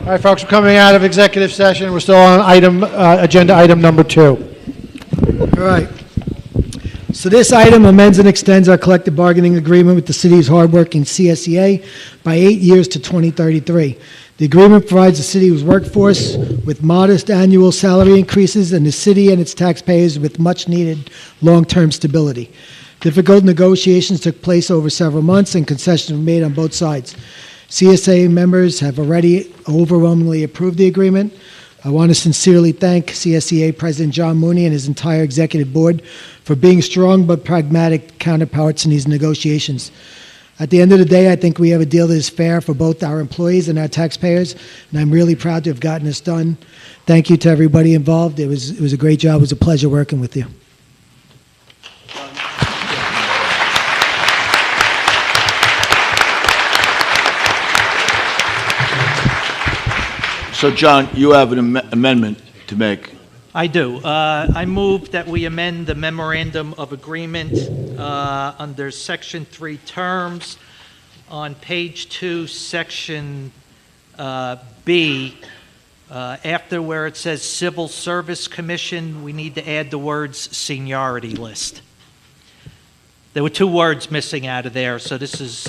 All right, folks, we're coming out of executive session. We're still on agenda item number 2. All right. So this item amends and extends our collective bargaining agreement with the city's hardworking CSEA by 8 years to 2033. The agreement provides the city's workforce with modest annual salary increases and the city and its taxpayers with much-needed long-term stability. Difficult negotiations took place over several months and concessions were made on both sides. CSA members have already overwhelmingly approved the agreement. I want to sincerely thank CSEA President John Mooney and his entire executive board for being strong but pragmatic counterparts in these negotiations. At the end of the day, I think we have a deal that is fair for both our employees and our taxpayers, and I'm really proud to have gotten this done. Thank you to everybody involved. It was a great job. It was a pleasure working with you. So, John, you have an amendment to make. I do. I move that we amend the memorandum of agreement under Section 3 terms on page 2, Section B. After where it says Civil Service Commission, we need to add the words seniority list. There were 2 words missing out of there, so this is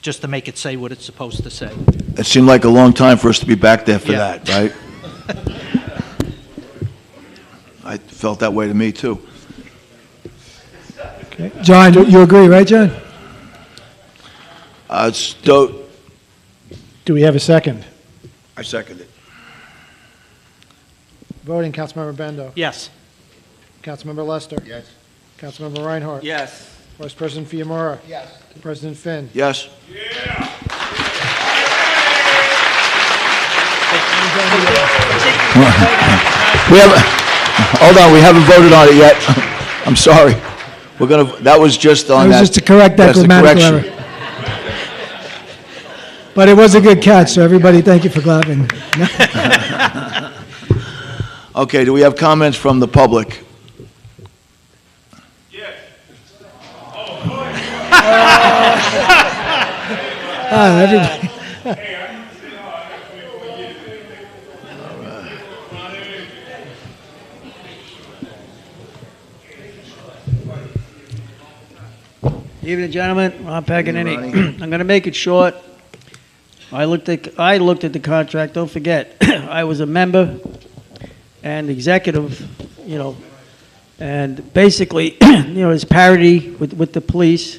just to make it say what it's supposed to say. It seemed like a long time for us to be back there for that, right? I felt that way to me, too. Okay. John, you agree, right, John? Do we have a second? I second it. Voting, Councilmember Bendo. Yes. Councilmember Lester. Yes. Councilmember Reinhardt. Yes. Vice President Fiamora. Yes. President Finn. Yes. We have. Hold on, we haven't voted on it yet. I'm sorry. We're gonna. That was just on that. That was just to correct that grammatical error. But it was a good catch, so everybody, thank you for clapping. Okay. Do we have comments from the public? Yes. Everybody. Evening, gentlemen. Ron Paganini. I'm going to make it short. I looked at the contract. Don't forget, I was a member and executive, and basically, there's parity with the police,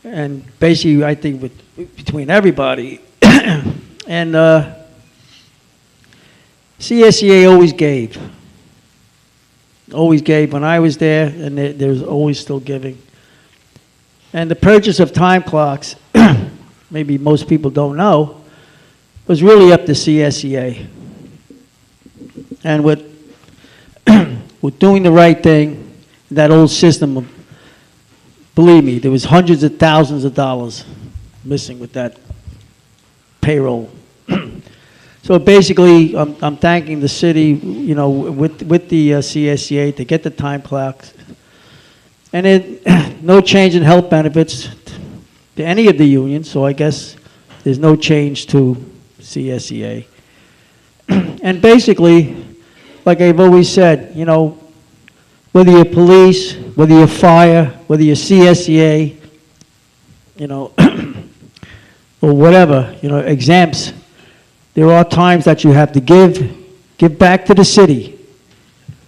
and basically, I think between everybody, and CSEA always gave when I was there, and there was always still giving. And the purchase of time clocks, maybe most people don't know, was really up to CSEA. And with doing the right thing, that old system, believe me, there was hundreds of thousands of dollars missing with that payroll. So basically, I'm thanking the city, with the CSEA to get the time clocks. And no change in health benefits to any of the unions, so I guess there's no change to CSEA. And basically, like I've always said, whether you're police, whether you're fire, whether you're CSEA, or whatever, exempts, there are times that you have to give back to the city.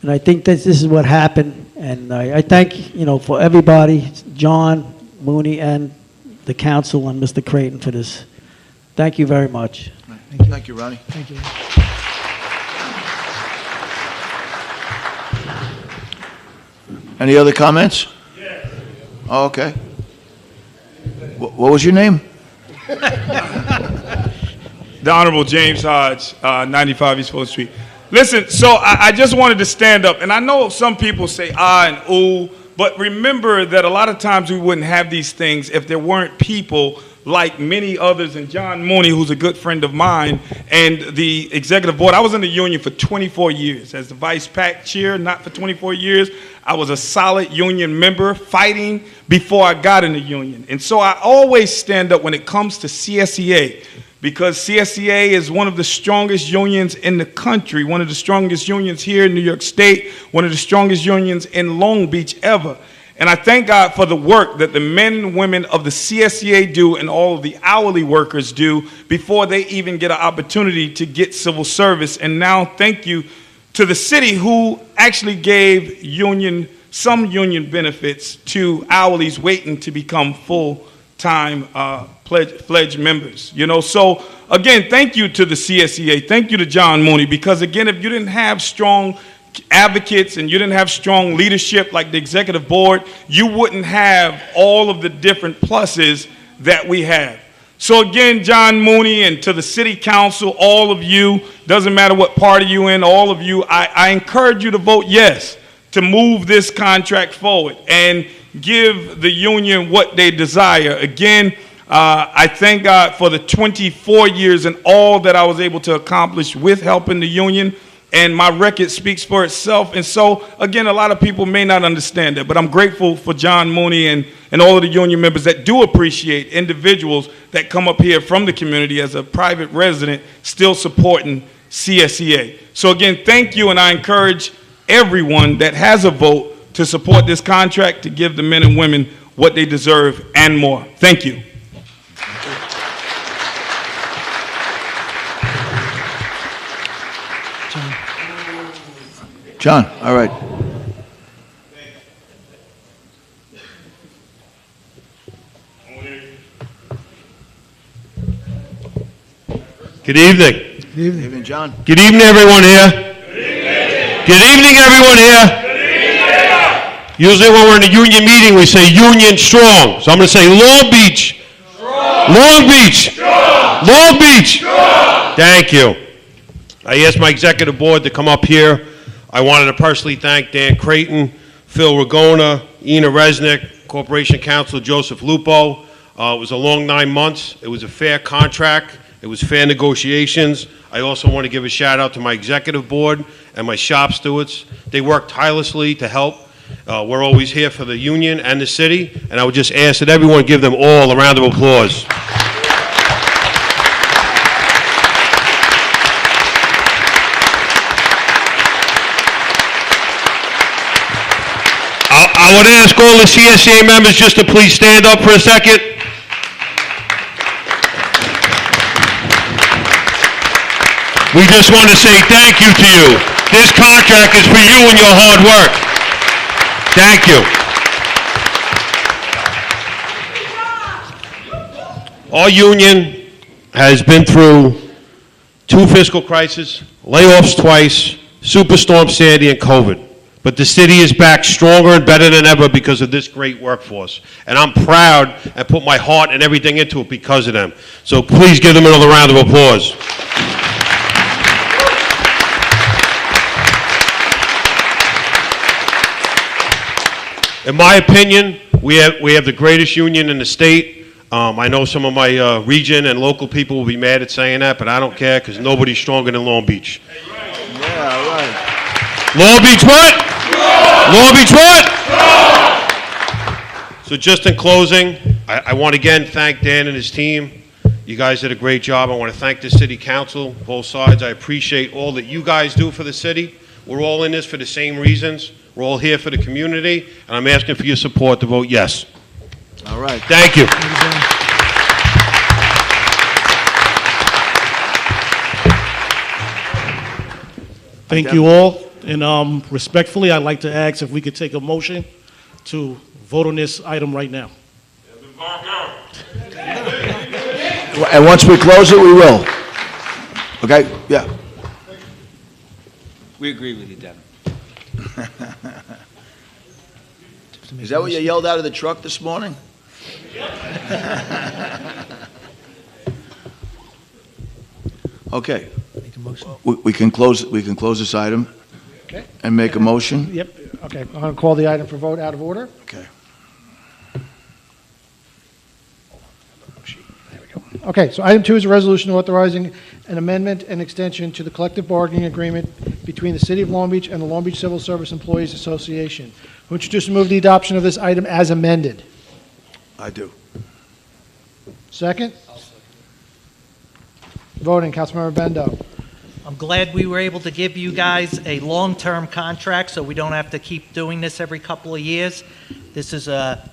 And I think that this is what happened. And I thank, for everybody, John, Mooney, and the council and Mr. Creighton for this. Thank you very much. Thank you, Ronnie. Thank you. Any other comments? Yes. Oh, okay. What was your name? The Honorable James Hodge, 95 East 4th Street. Listen, so I just wanted to stand up, and I know some people say and ooh, but remember that a lot of times we wouldn't have these things if there weren't people like many others, and John Mooney, who's a good friend of mine, and the executive board. I was in the union for 24 years as the vice PAC chair, not for 24 years. I was a solid union member fighting before I got in the union. And so I always stand up when it comes to CSEA, because CSEA is one of the strongest unions in the country, one of the strongest unions here in New York State, one of the strongest unions in Long Beach ever. And I thank God for the work that the men and women of the CSEA do and all of the hourly workers do before they even get an opportunity to get civil service. And now thank you to the city who actually gave some union benefits to hourlies waiting to become full-time pledge members. You know, so again, thank you to the CSEA. Thank you to John Mooney, because again, if you didn't have strong advocates and you didn't have strong leadership like the executive board, you wouldn't have all of the different pluses that we have. So again, John Mooney, and to the city council, all of you, doesn't matter what party you're in, all of you, I encourage you to vote yes to move this contract forward and give the union what they desire. Again, I thank God for the 24 years and all that I was able to accomplish with helping the union, and my record speaks for itself. And so, again, a lot of people may not understand that, but I'm grateful for John Mooney and all of the union members that do appreciate individuals that come up here from the community as a private resident still supporting CSEA. So again, thank you, and I encourage everyone that has a vote to support this contract, to give the men and women what they deserve and more. Thank you. John, all right. Good evening. Good evening, John. Good evening, everyone here. Good evening, everyone here. Usually when we're in a union meeting, we say union strong. So I'm going to say Long Beach. Strong. Long Beach. Strong. Long Beach. Strong. Thank you. I asked my executive board to come up here. I wanted to personally thank Dan Creighton, Phil Ragona, Ina Resnick, Corporation Counsel Joseph Lupo. It was a long 9 months. It was a fair contract. It was fair negotiations. I also want to give a shout out to my executive board and my shop stewards. They worked tirelessly to help. We're always here for the union and the city, and I would just ask that everyone give them all a round of applause. I would ask all the CSEA members just to please stand up for a second. We just want to say thank you to you. This contract is for you and your hard work. Thank you. Our union has been through 2 fiscal crises, layoffs twice, Superstorm Sandy, and COVID. But the city is back stronger and better than ever because of this great workforce. And I'm proud and put my heart and everything into it because of them. So please give them another round of applause. In my opinion, we have the greatest union in the state. I know some of my region and local people will be mad at saying that, but I don't care because nobody's stronger than Long Beach. Yeah, right. Long Beach what? Long Beach what? So just in closing, I want to again thank Dan and his team. You guys did a great job. I want to thank the city council, both sides. I appreciate all that you guys do for the city. We're all in this for the same reasons. We're all here for the community, and I'm asking for your support to vote yes. All right. Thank you. Thank you all, and respectfully, I'd like to ask if we could take a motion to vote on this item right now. And once we close it, we will. Okay? Yeah. We agree with you, Devin. Is that what you yelled out of the truck this morning? Okay. We can close this item Okay. and make a motion. Yep, okay, I'm going to call the item for vote out of order. Okay. There we go. Okay, so item 2 is a resolution authorizing an amendment and extension to the collective bargaining agreement between the City of Long Beach and the Long Beach Civil Service Employees Association. Who introduce and move the adoption of this item as amended? I do. Second? Voting, Councilmember Bendo. I'm glad we were able to give you guys a long-term contract, so we don't have to keep doing this every couple of years. This is a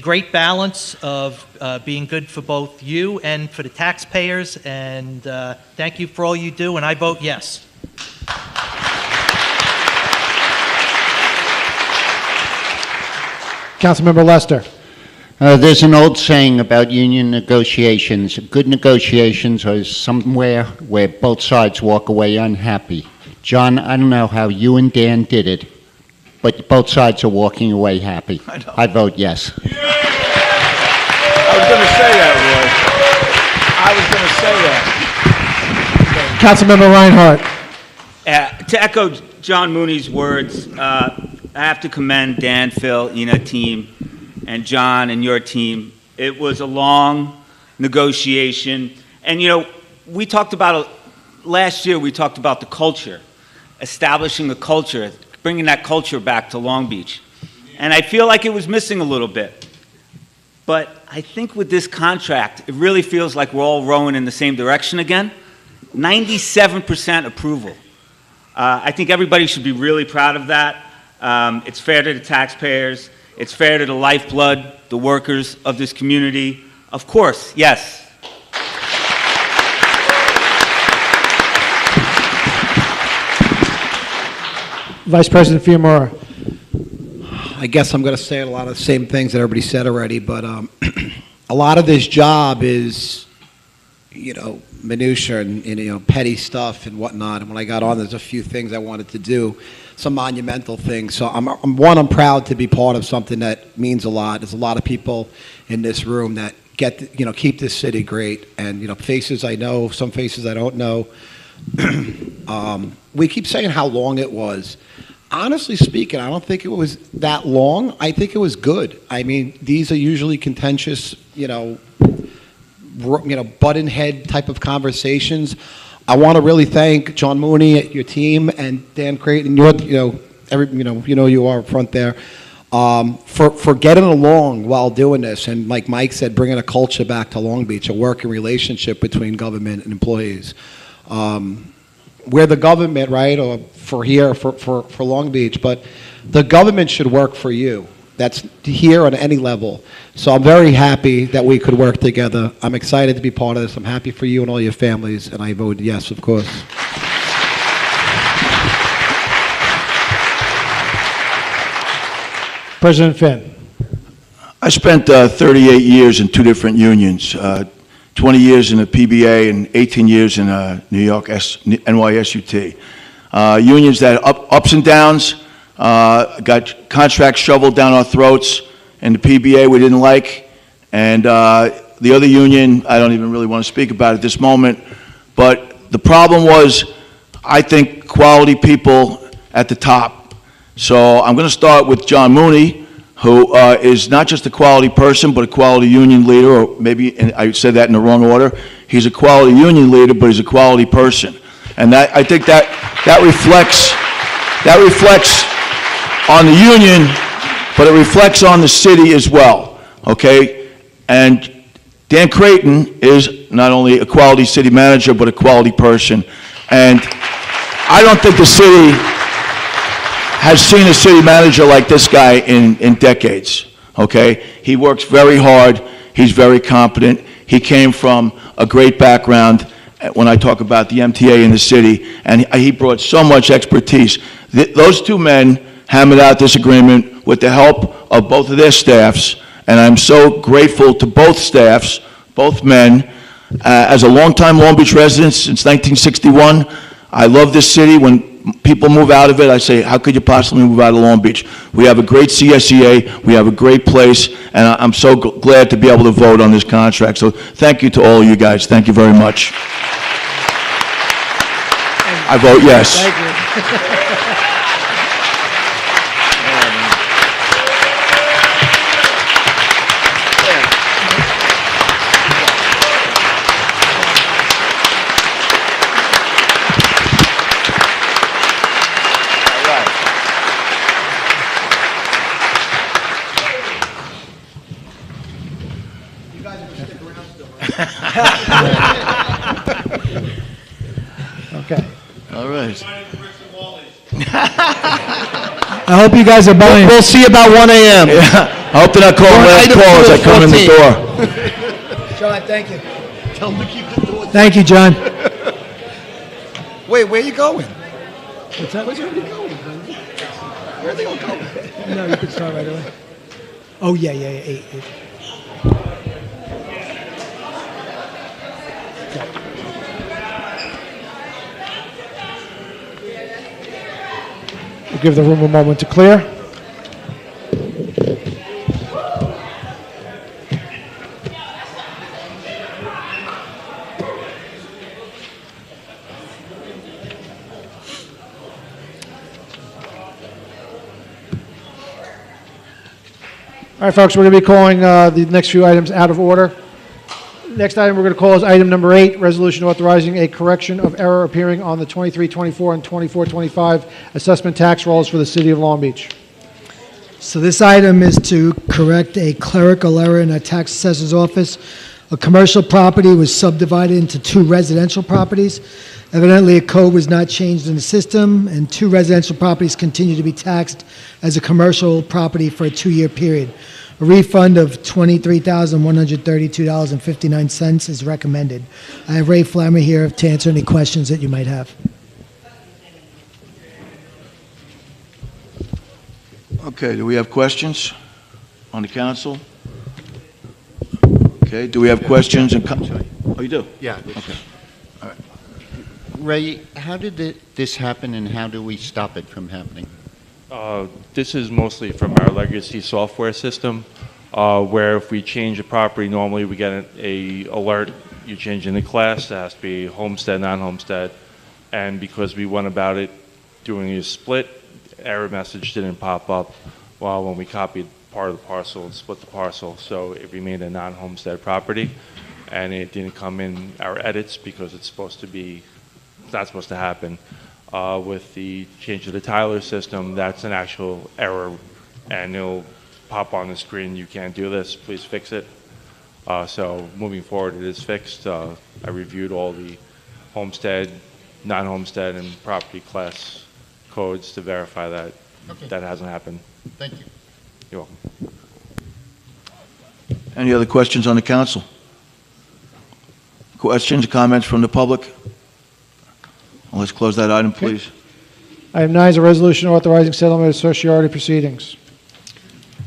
great balance of being good for both you and for the taxpayers, and thank you for all you do, and I vote yes. Councilmember Lester. There's an old saying about union negotiations. Good negotiations are somewhere where both sides walk away unhappy. John, I don't know how you and Dan did it, but both sides are walking away happy. I vote yes. I was going to say that, Roy. I was going to say that. Councilmember Reinhardt. To echo John Mooney's words, I have to commend Dan, Phil, Ina team, and John and your team. It was a long negotiation. And, you know, we talked about, last year we talked about the culture, establishing the culture, bringing that culture back to Long Beach. And I feel like it was missing a little bit. But I think with this contract, it really feels like we're all rowing in the same direction again. 97% approval. I think everybody should be really proud of that. It's fair to the taxpayers. It's fair to the lifeblood, the workers of this community. Of course, yes. Vice President Fiamora. I guess I'm going to say a lot of the same things that everybody said already, but a lot of this job is, you know, minutia and you know, petty stuff and whatnot. And when I got on, there's a few things I wanted to do, some monumental things. So I'm proud to be part of something that means a lot. There's a lot of people in this room that keep this city great, and faces I know, some faces I don't know. We keep saying how long it was. Honestly speaking, I don't think it was that long. I think it was good. I mean, these are usually contentious, button head type of conversations. I want to really thank John Mooney, your team, and Dan Creighton, you are up front there, for getting along while doing this. And like Mike said, bringing a culture back to Long Beach, a working relationship between government and employees. We're the government, right, or for Long Beach, but the government should work for you. That's here on any level. So I'm very happy that we could work together. I'm excited to be part of this. I'm happy for you and all your families, and I vote yes, of course. President Finn. I spent 38 years in two different unions, 20 years in the PBA and 18 years in New York NYSUT. Unions that ups and downs, got contracts shoveled down our throats, and the PBA we didn't like, and the other union I don't even really want to speak about at this moment, but the problem was, I think, quality people at the top. So I'm going to start with John Mooney, who is not just a quality person, but a quality union leader, or maybe I said that in the wrong order. He's a quality union leader, but he's a quality person. And I think that reflects on the union, but it reflects on the city as well, okay? And Dan Creighton is not only a quality city manager, but a quality person. And I don't think the city has seen a city manager like this guy in decades, okay? He works very hard. He's very competent. He came from a great background when I talk about the MTA in the city, and he brought so much expertise. Those two men hammered out this agreement with the help of both of their staffs, and I'm so grateful to both staffs, both men. As a longtime Long Beach resident since 1961, I love this city. When people move out of it, I say, how could you possibly move out of Long Beach? We have a great CSEA, we have a great place, and I'm so glad to be able to vote on this contract. So thank you to all of you guys. Thank you very much. I vote yes. Thank you. crazy. I hope you guys are buying. We'll see about 1 a.m. Yeah. I hope they're not calling last call as I come in the door. John, thank you. Thank you, John. Wait, where you going? What's that? Where's everybody going? Where are they all going? No, you can start right away. Oh, yeah, 8. We'll give the room a moment to clear. All right, folks, we're going to be calling the next few items out of order. Next item we're going to call is item number 8, resolution authorizing a correction of error appearing on the 23-24 and 24-25 assessment tax rolls for the city of Long Beach. So this item is to correct a clerical error in our tax assessor's office. A commercial property was subdivided into 2 residential properties. Evidently, a code was not changed in the system, and 2 residential properties continue to be taxed as a commercial property for a 2-year period. A refund of $23,132.59 is recommended. I have Ray Flammer here to answer any questions that you might have. Okay, do we have questions on the council? Okay, do we have questions and oh, you do? Yeah. Okay. All right. Ray, how did this happen, and how do we stop it from happening? This is mostly from our legacy software system, where if we change a property, normally we get a alert, you're changing the class, it has to be homestead, non-homestead, and because we went about it doing a split, error message didn't pop up when we copied part of the parcel and split the parcel, so it remained a non-homestead property, and it didn't come in our edits because it's not supposed to happen. With the change of the Tyler system, that's an actual error, and it'll pop on the screen, you can't do this, please fix it. So moving forward, it is fixed. I reviewed all the homestead, non-homestead, and property class codes to verify that that hasn't happened. Thank you. You're welcome. Any other questions on the council? Questions, comments from the public? Well, let's close that item, please. Item 9 is a resolution authorizing settlement of certiorari proceedings.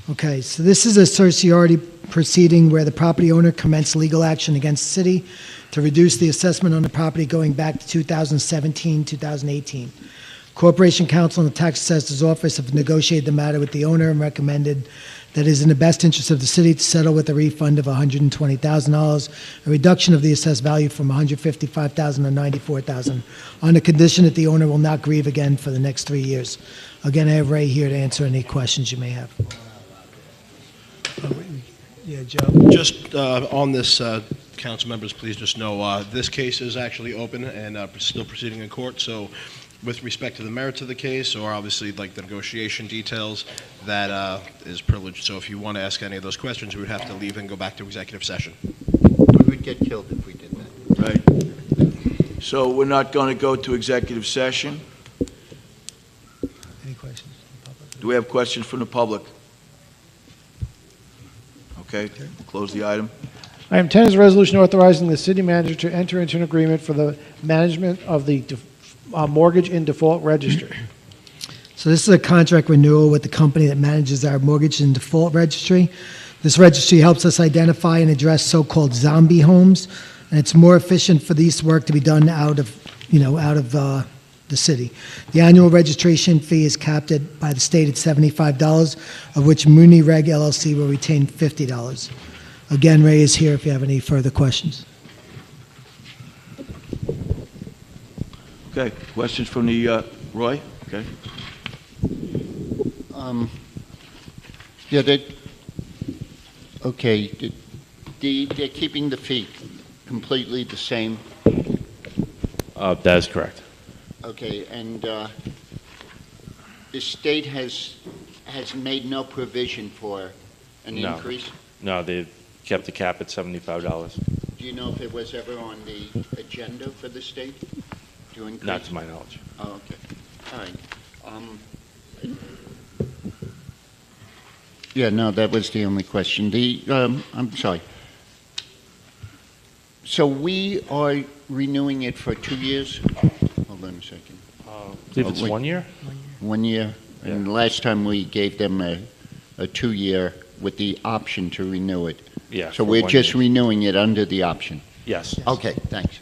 Okay, so this is a certiorari proceeding where the property owner commenced legal action against the city to reduce the assessment on the property going back to 2017, 2018. Corporation Counsel and the Tax Assessor's Office have negotiated the matter with the owner and recommended that it is in the best interest of the city to settle with a refund of $120,000, a reduction of the assessed value from $155,000 to $94,000, on the condition that the owner will not grieve again for the next 3 years. Again, I have Ray here to answer any questions you may have. Yeah, Joe. Just on this, council members, please just know this case is actually open and still proceeding in court. So with respect to the merits of the case, or obviously like the negotiation details, that is privileged. So if you want to ask any of those questions, we would have to leave and go back to executive session. We would get killed if we did that. Right. So we're not going to go to executive session. Any questions? Do we have questions from the public? Okay, we'll close the item. Item 10 is a resolution authorizing the city manager to enter into an agreement for the management of the mortgage in default registry. So this is a contract renewal with the company that manages our mortgage and default registry. This registry helps us identify and address so-called zombie homes, and it's more efficient for this work to be done out of the city. The annual registration fee is capped by the state at $75, of which Muni Reg LLC will retain $50. Again, Ray is here if you have any further questions. Okay, questions from the, Roy? Okay. Yeah, they're keeping the fee completely the same. That is correct. Okay, and the state has made no provision for an increase? No, they've kept the cap at $75. Do you know if it was ever on the agenda for the state? to increase? Not to my knowledge. Oh, okay. All right. Yeah, no, that was the only question. I'm sorry. So we are renewing it for 2 years? Hold on a second. I believe it's wait. 1 year? 1 year? And last time we gave them a 2-year with the option to renew it. Yeah. So for we're 1 just year. renewing it under the option? Yes. Okay, thanks.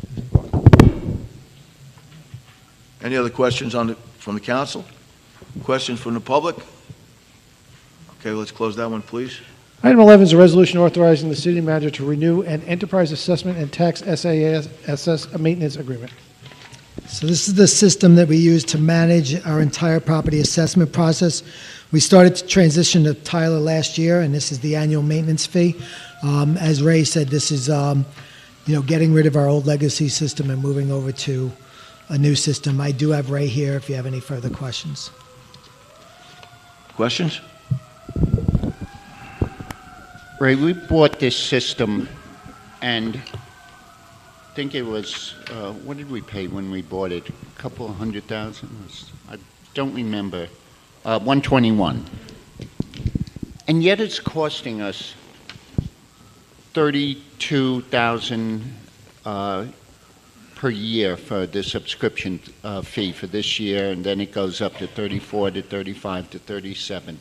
Any other questions from the council? Questions from the public? Okay, let's close that one, please. Item 11 is a resolution authorizing the city manager to renew an enterprise assessment and tax SASS maintenance agreement. So this is the system that we use to manage our entire property assessment process. We started to transition to Tyler last year, and this is the annual maintenance fee. As Ray said, this is getting rid of our old legacy system and moving over to a new system. I do have Ray here if you have any further questions. Questions? Ray, we bought this system, and I think it was, what did we pay when we bought it? A couple of $100,000? I don't remember. 121. And yet it's costing us $32,000 per year for the subscription fee for this year, and then it goes up to 34 to 35 to 37.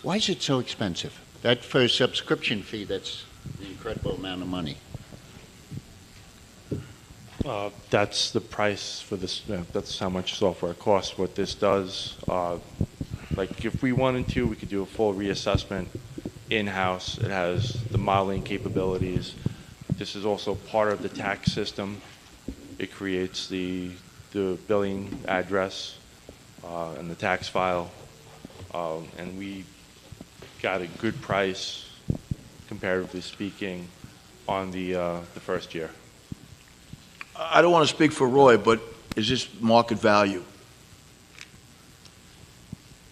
Why is it so expensive? That for a subscription fee, that's an incredible amount of money. That's the price for this. That's how much software costs. What this does, like if we wanted to, we could do a full reassessment in-house. It has the modeling capabilities. This is also part of the tax system. It creates the billing address and the tax file, and we got a good price, comparatively speaking, on the first year. I don't want to speak for Roy, but is this market value?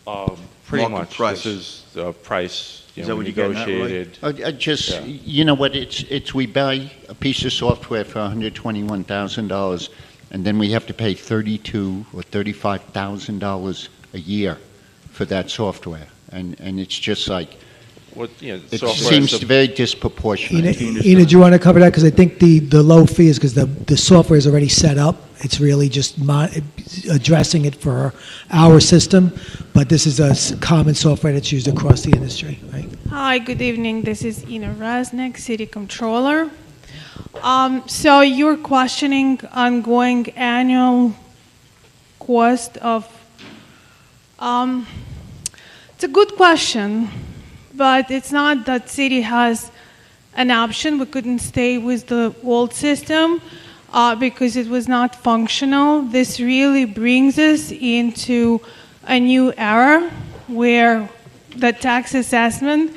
Pretty Market much. price. This is the price. Is that what you're getting at, Roy? Negotiated. You know what, it's we buy a piece of software for $121,000, and then we have to pay $32,000 or $35,000 a year for that software. And it's just like, it seems very disproportionate. Ina, do you want to cover that? Because I think the low fee is because the software is already set up. It's really just addressing it for our system, but this is a common software that's used across the industry, right? Hi, good evening. This is Ina Raznik, City Controller. So you're questioning ongoing annual cost of... it's a good question, but it's not that city has an option. We couldn't stay with the old system because it was not functional. This really brings us into a new era where the tax assessment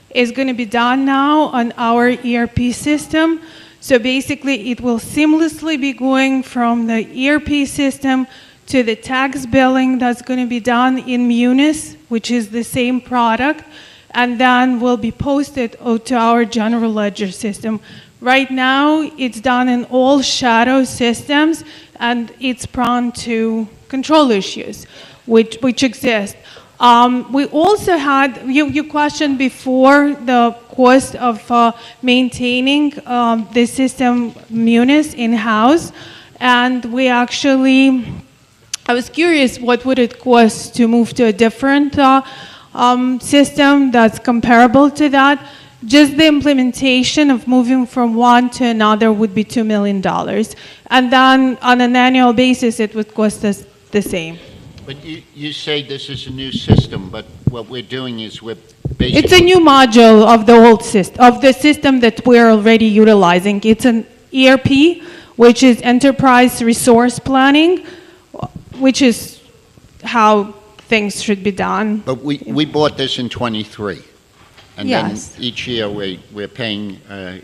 is going to be done now on our ERP system. So basically, it will seamlessly be going from the ERP system to the tax billing that's going to be done in Munis, which is the same product, and then will be posted to our general ledger system. Right now, it's done in all shadow systems, and it's prone to control issues, which exist. We also had, you questioned before the cost of maintaining the system Munis in-house, and we actually, I was curious what would it cost to move to a different system that's comparable to that. Just the implementation of moving from one to another would be $2 million. And then on an annual basis, it would cost us the same. But you say this is a new system, but what we're doing is we're basically... It's a new module of the old system, of the system that we're already utilizing. It's an ERP, which is Enterprise Resource Planning, which is how things should be done. But we bought this in '23. And Yes. then each year we're paying a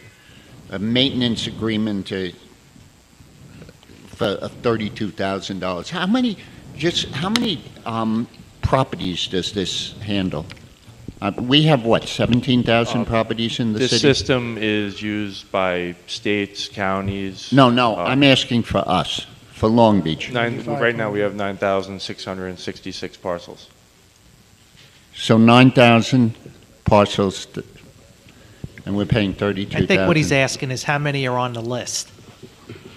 maintenance agreement for $32,000. How many properties does this handle? We have what, 17,000 properties in the This city? system is used by states, counties. No, I'm asking for us, For Long Beach. Right now, we have 9,666 parcels. So 9,000 parcels, and we're paying 32,000. I think what he's asking is how many are on the list?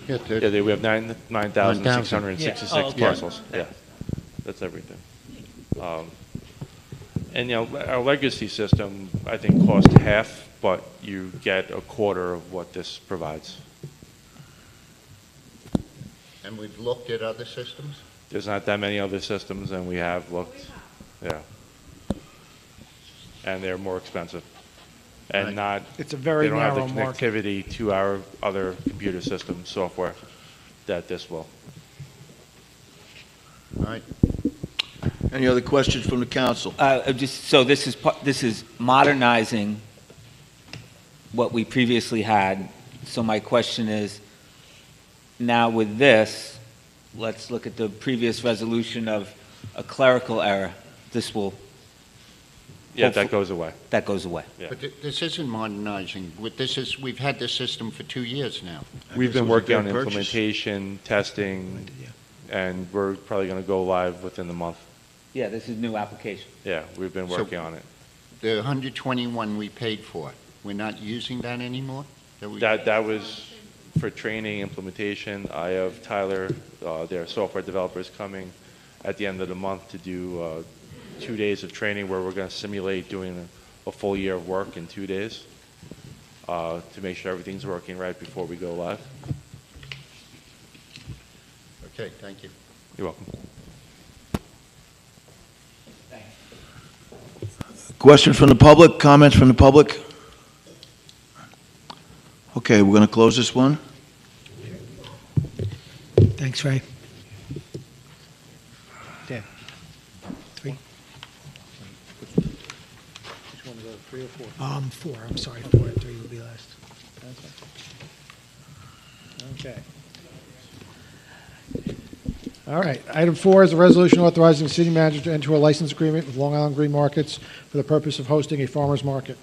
Yeah, Yeah, we have 9,666 Yeah. Oh, okay. parcels. Yeah, that's everything. And, our legacy system, I think, cost half, but you get a quarter of what this provides. And we've looked at other systems? There's not that many other systems, and we have looked, yeah. And they're more expensive. And Right. It's a very narrow They don't have the market. connectivity to our other computer system software that this will. All right. Any other questions from the council? So this is modernizing what we previously had. So my question is, now with this, let's look at the previous resolution of a clerical error. This will. Yeah, that goes away. That goes away. Yeah. But this isn't modernizing. We've had this system for 2 years now. We've been working on implementation, testing, and we're probably going to go live within the month. Yeah, this is new application. Yeah, we've been working on it. The 121 we paid for, we're not using that anymore? That was for training, implementation. I have Tyler, their software developers, coming at the end of the month to do 2 days of training where we're going to simulate doing a full year of work in 2 days to make sure everything's working right before we go live. Okay, thank you. You're welcome. Question from the public, comments from the public? Okay, we're going to close this one. Thanks, Ray. Dan. 3. Which one is that, 3 or 4? 4, I'm sorry, 4, 3 will be last. Okay. All right. Item 4 is a resolution authorizing the city manager to enter a license agreement with Long Island Green Markets for the purpose of hosting a farmer's market.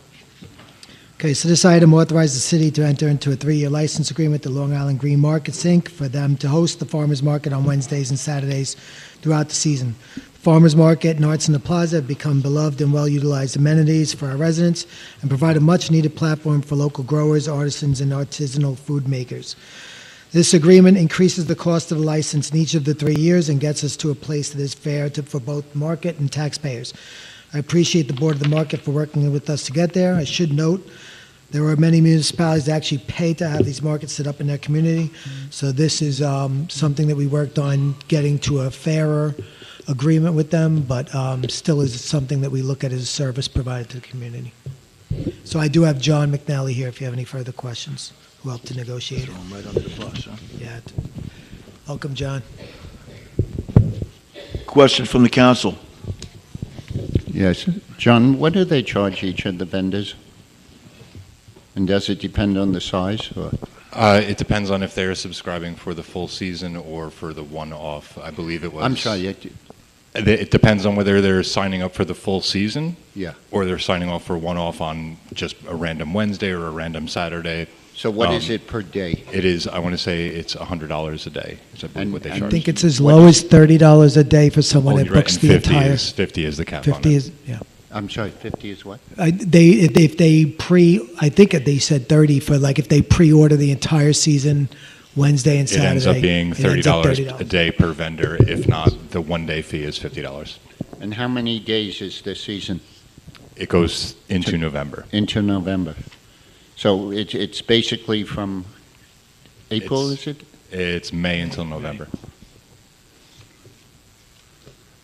Okay, so this item authorizes the city to enter into a 3-year license agreement with Long Island Green Markets, Inc. for them to host the farmers market on Wednesdays and Saturdays throughout the season. The farmers market and Arts in the Plaza have become beloved and well-utilized amenities for our residents and provide a much-needed platform for local growers, artisans, and artisanal food makers. This agreement increases the cost of the license in each of the 3 years and gets us to a place that is fair for both market and taxpayers. I appreciate the Board of the Market for working with us to get there. I should note there are many municipalities that actually pay to have these markets set up in their community. So this is something that we worked on getting to a fairer agreement with them, but still is something that we look at as a service provided to the community. So I do have John McNally here if you have any further questions, who helped to negotiate it. Throw 'em right under the bus, huh? Yeah. Welcome, John. Question from the council. Yes. John, what do they charge each of the vendors? And does it depend on the size? Or? It depends on if they're subscribing for the full season or for the one-off. I believe it was. I'm sorry. It depends on whether they're signing up for the full season. Yeah. Or they're signing up for one-off on just a random Wednesday or a random Saturday. So what is it per day? It is, I want to say it's $100 a day. Is I believe what they charge. I think it's as low as $30 a day for someone that you're right, books and the entire. 50 is the cap on 50 it. is, yeah. I'm sorry, 50 is what? I think they said 30 for like if they pre-order the entire season, Wednesday and It Saturday. ends up being it ends up $30 a day per vendor. If not, the one-day fee is $50. And how many days is the season? It goes into November. Into November. So it's basically from April, is it? It's May until November.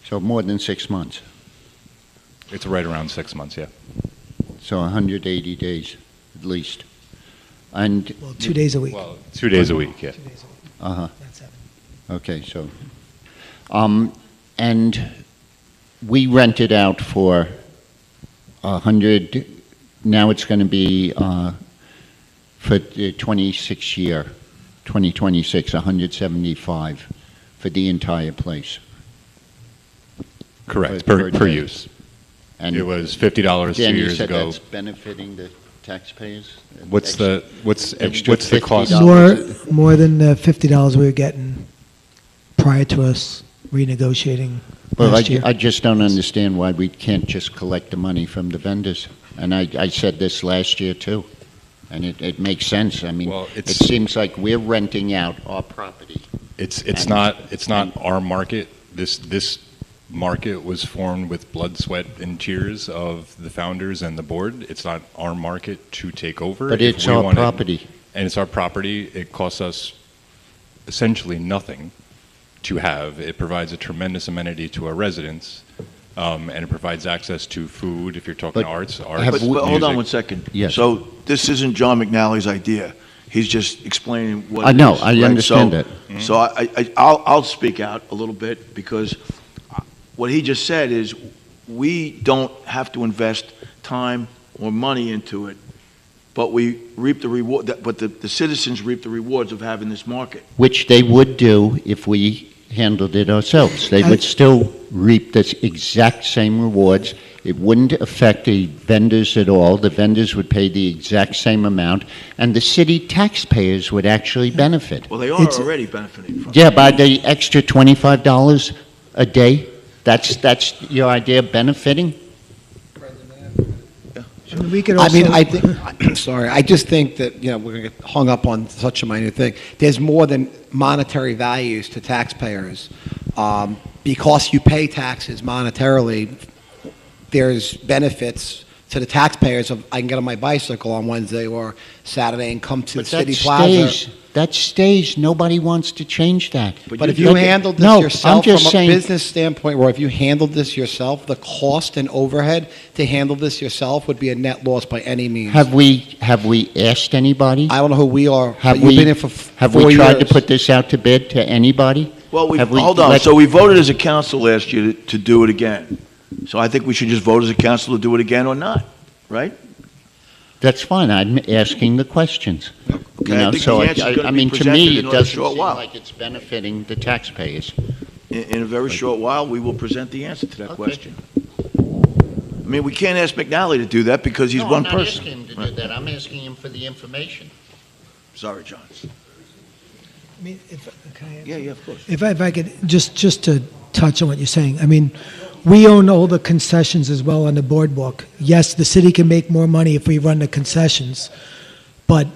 So more than 6 months. It's right around 6 months, yeah. So 180 days, at least. And Well, 2 days a week. Well, 2 days a week, yeah. Uh-huh. That's 7. Okay, so, and we rented out for 100, now it's going to be for the 2026, 175 for the entire place. Correct, Per per day. use. And It was $50 2 Dan, you years said ago. that's benefiting the taxpayers? What's Extra- the extra cost? $50? More than the $50 we were getting prior to us renegotiating Well, last year. I just don't understand why we can't just collect the money from the vendors. And I said this last year, too. And it makes sense. I mean, Well, it seems like we're renting out our property. It's And- not our market. This market was formed with blood, sweat, and tears of the founders and the board. It's not our market to take over. But If it's we our wanted- property. And it's our property. It costs us essentially nothing to have. It provides a tremendous amenity to our residents, and it provides access to food. If you're talking But arts, But hold on music. one second. Yes. So this isn't John McNally's idea. He's just explaining what I it know, is, I right? understand So- that. So I'll speak out a little bit, because what he just said is, we don't have to invest time or money into it, but we reap the reward, but the citizens reap the rewards of having this market. Which they would do if we handled it ourselves. They would still reap the exact same rewards. It wouldn't affect the vendors at all. The vendors would pay the exact same amount, and the city taxpayers would actually benefit. Well, they are already benefiting from it. Yeah, by the extra $25 a day, that's your idea of benefiting? I mean, we could I also. mean, I think, I'm sorry, I just think that, we're going to get hung up on such a minor thing. There's more than monetary values to taxpayers. Because you pay taxes monetarily, there's benefits to the taxpayers of, I can get on my bicycle on Wednesday or Saturday and come to But City that Plaza. stays. That stays. Nobody wants to change that. But if you handled this No, I'm yourself just from a saying- business standpoint, or if you handled this yourself, the cost and overhead to handle this yourself would be a net loss by any means. Have we asked anybody? I don't know who we are, Have but you've we, been here for have 4 we tried to years. put this out to bid to anybody? Well, Have we hold on, let- so we voted as a council last year to do it again. So I think we should just vote as a council to do it again or not, right? That's fine. I'm asking the questions. Okay, I think the answer's gonna I be mean, to presented me, in it another doesn't short seem while. like it's benefiting the taxpayers. In a very short while, we will present the answer to that question. I mean, we can't ask McNally to do that because he's No, one I'm not person. asking him to do that. I'm asking him for the information. Sorry, John. I mean, can I answer? Yeah, of course. If I could, just to touch on what you're saying, I mean, we own all the concessions as well on the boardwalk. Yes, the city can make more money if we run the concessions, but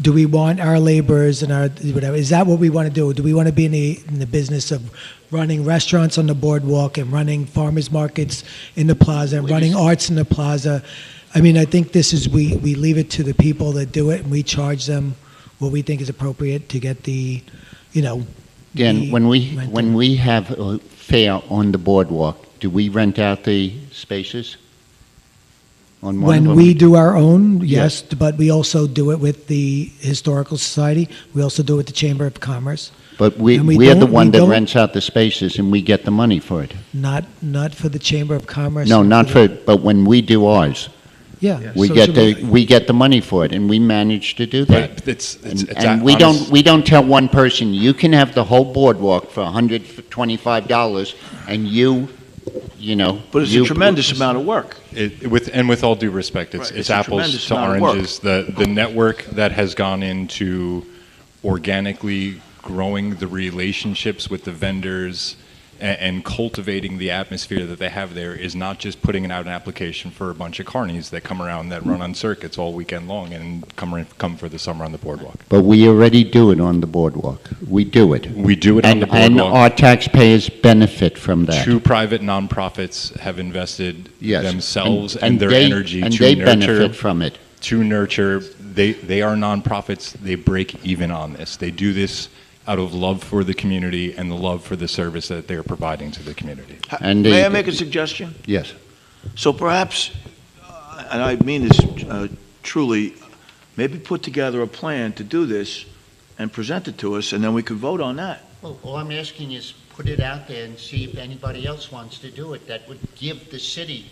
do we want our laborers and our, whatever, is that what we want to do? Do we want to be in the business of running restaurants on the boardwalk and running farmers markets in the plaza and running arts in the plaza? I mean, I think this is, we leave it to the people that do it, and we charge them what we think is appropriate to get the, Dan, the when rental. we have a fair on the boardwalk, do we rent out the spaces? On one of When them? we do our own, yes, but we also do it with the Historical Society. We also do it with the Chamber of Commerce. But and we we're the don't- one we that don't- rents out the spaces, and we get the money for it. Not for the Chamber of Commerce. No, not for, but when we do ours, Yeah. we so get should we get the money for it, and we manage to do that. But it's And we don't tell one person, you can have the whole boardwalk for $125, and But it's a tremendous amount of work. With all due respect, Right, it's it's a apples tremendous to amount of work. oranges. The network that has gone into organically growing the relationships with the vendors and cultivating the atmosphere that they have there is not just putting out an application for a bunch of carnies that come around that run on circuits all weekend long and come for the summer on the boardwalk. But we already do it on the boardwalk. We do it. We do it on the And boardwalk. our taxpayers benefit from that. Two private nonprofits have invested Yes. themselves And- and, and their they- energy and to they nurture benefit from it. To nurture. They are nonprofits. They break even on this. They do this out of love for the community and the love for the service that they are providing to the community. And May they- I make a suggestion? Yes. So perhaps, and I mean this truly, maybe put together a plan to do this and present it to us, and then we could vote on that. Well, all I'm asking is put it out there and see if anybody else wants to do it. That would give the city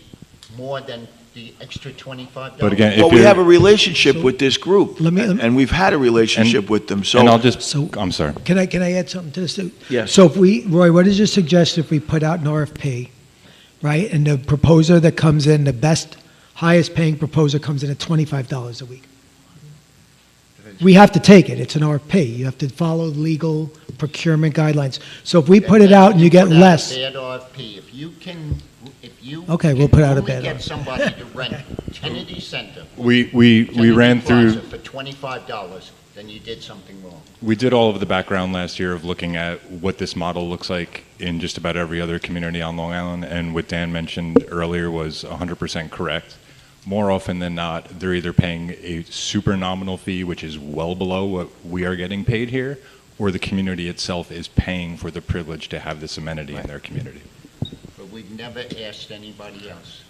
more than the extra $25. But again, Well, we have a relationship with this group, Let me- and we've had a relationship with them, so. And I'll just. I'm sorry. Can I add something to this? Yes. So if Roy, what is your suggestion if we put out an RFP, right? And the proposer that comes in, the best, highest paying proposer comes in at $25 a week. We have to take it. It's an RFP. You have to follow legal procurement guidelines. So if we put it out and you get Put out a less, bad RFP. If you Okay, we'll can put out a only bad get RFP. somebody to rent Kennedy Center. We Kennedy ran through. Plaza for $25, then you did something wrong. We did all of the background last year of looking at what this model looks like in just about every other community on Long Island, and what Dan mentioned earlier was 100% correct. More often than not, they're either paying a super nominal fee, which is well below what we are getting paid here, or the community itself is paying for the privilege to have this amenity in their community. But we've never asked anybody else.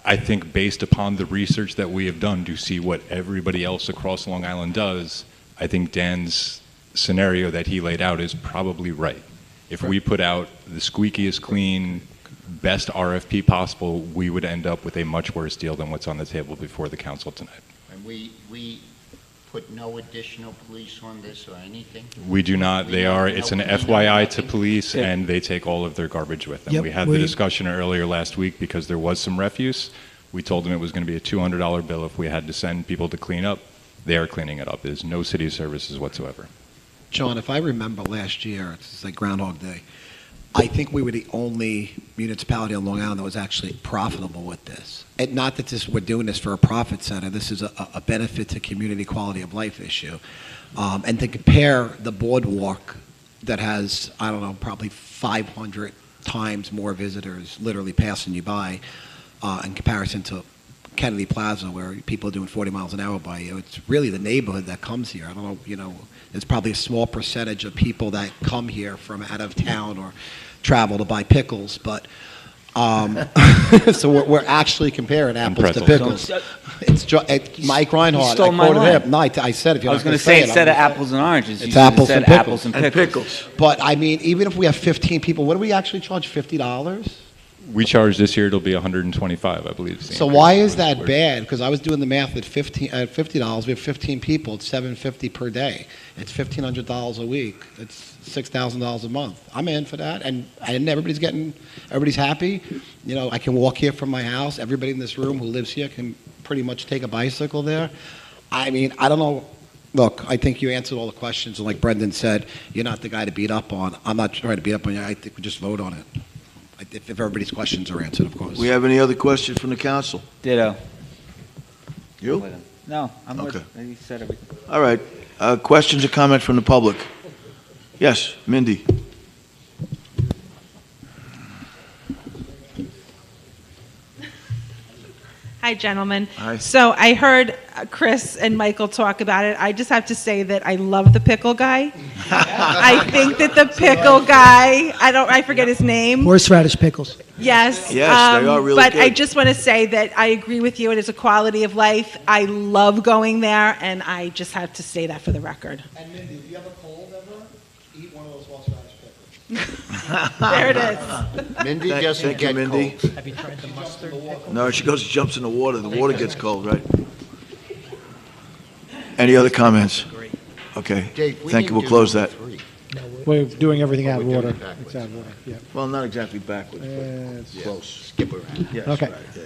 I think based upon the research that we have done to see what everybody else across Long Island does, I think Dan's scenario that he laid out is probably right. If we put out the squeakiest clean, best RFP possible, we would end up with a much worse deal than what's on the table before the council tonight. And we put no additional police on this or anything? We do not. It's an FYI to police, and they take all of their garbage with them. Yep, We had the discussion earlier last week because there was some refuse. We told them it was going to be a $200 bill if we had to send people to clean up. They are cleaning it up. There's no city services whatsoever. John, if I remember last year, it's like Groundhog Day, I think we were the only municipality on Long Island that was actually profitable with this. And not that we're doing this for a profit center. This is a benefit to community quality of life issue. And to compare the boardwalk that has, I don't know, probably 500 times more visitors literally passing you by in comparison to Kennedy Plaza, where people are doing 40 miles an hour by you. It's really the neighborhood that comes here. I don't know, there's probably a small percentage of people that come here from out of town or travel to buy pickles, but so we're actually comparing apples to pickles. It's Mike Reinhardt. You stole I my quoted line. him. No, I said if you're I not was going gonna to say it, instead I'm of gonna say apples and oranges, it's you apples said and pickles. apples and pickles. But I mean, even if we have 15 people, what do we actually charge? $50? We charge this year, it'll be $125, I believe. So why is that bad? Because I was doing the math at $50. We have 15 people. It's $750 per day. It's $1,500 a week. It's $6,000 a month. I'm in for that, and everybody's happy. I can walk here from my house. Everybody in this room who lives here can pretty much take a bicycle there. I mean, I don't know. Look, I think you answered all the questions, and like Brendan said, you're not the guy to beat up on. I'm not trying to beat up on you. I think we just vote on it. If everybody's questions are answered, of course. We have any other questions from the council? Ditto. You? No, I'm Okay. with, you said everything. All right. Questions or comment from the public? Yes, Mindy. Hi, gentlemen. Hi. So I heard Chris and Michael talk about it. I just have to say that I love the pickle guy. I think that the pickle guy, I forget his name. Horseradish pickles. Yes. Yes, they are really but good. I just want to say that I agree with you. It is a quality of life. I love going there, and I just have to say that for the record. And Mindy, if you have a cold ever, eat one of those horseradish pickles. There it is. Mindy Thank doesn't you, get Mindy. cold. Have you tried the mustard pickle? No, she goes and jumps in the water. The water gets cold, right? Any other comments? Okay. Dave, we Thank you. didn't We'll do close number that. 3. We're doing everything out of we're doing order. it backwards. It's out of order, yeah. Well, not exactly backwards, but It's close. Skip around. Yes, Okay. right, yeah.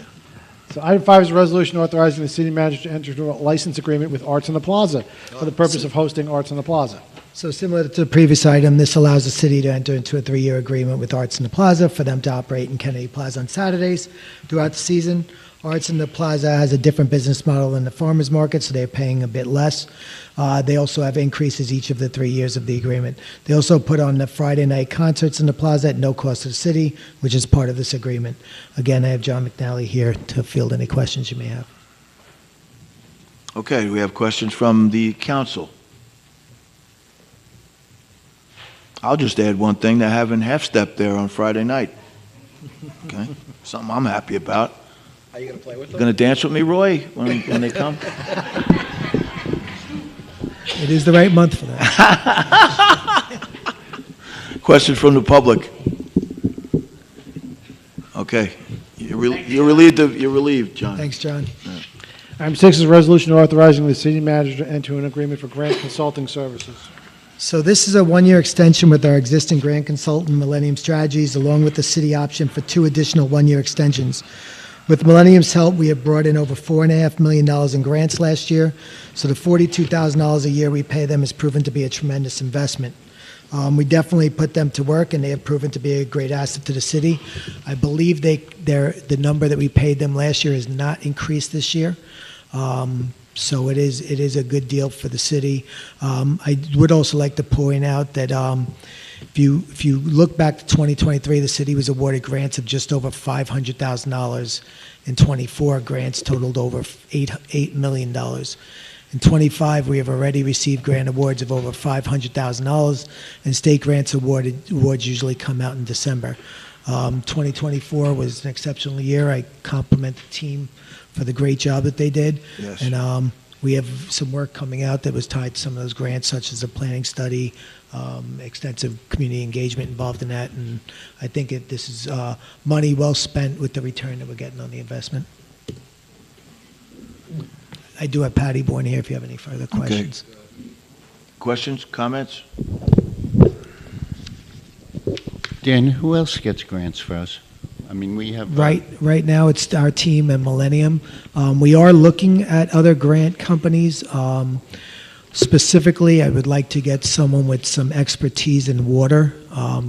So item 5 is a resolution authorizing the city manager to enter into a license agreement with Arts on the Plaza for the purpose of hosting Arts on the Plaza. So similar to the previous item, this allows the city to enter into a 3-year agreement with Arts in the Plaza for them to operate in Kennedy Plaza on Saturdays throughout the season. Arts in the Plaza has a different business model than the farmers market, so they're paying a bit less. They also have increases each of the 3 years of the agreement. They also put on the Friday night concerts in the plaza at no cost to the city, which is part of this agreement. Again, I have John McNally here to field any questions you may have. Okay, we have questions from the council. I'll just add one thing, they're having half-step there on Friday night. Okay, something I'm happy about. Are you going to play with them? Going to dance with me, Roy, when they come? It is the right month for that. Question from the public. Okay, you're relieved, John. Thanks, John. Item 6 is a resolution authorizing the city manager to enter an agreement for grant consulting services. So this is a 1-year extension with our existing grant consultant, Millennium Strategies, along with the city option for 2 additional 1-year extensions. With Millennium's help, we have brought in over $4.5 million in grants last year, so the $42,000 a year we pay them has proven to be a tremendous investment. We definitely put them to work, and they have proven to be a great asset to the city. I believe the number that we paid them last year has not increased this year. So it is a good deal for the city. I would also like to point out that if you look back to 2023, the city was awarded grants of just over $500,000. In 24, grants totaled over $8 million. In 25, we have already received grant awards of over $500,000, and state grants awards usually come out in December. 2024 was an exceptional year. I compliment the team for the great job that they did. Yes. And we have some work coming out that was tied to some of those grants, such as a planning study, extensive community engagement involved in that. And I think this is money well spent with the return that we're getting on the investment. I do have Patty Bourne here if you have any further questions. Questions, comments? Dan, who else gets grants for us? I mean, we have... Right now, it's our team and Millennium. We are looking at other grant companies. Specifically, I would like to get someone with some expertise in water.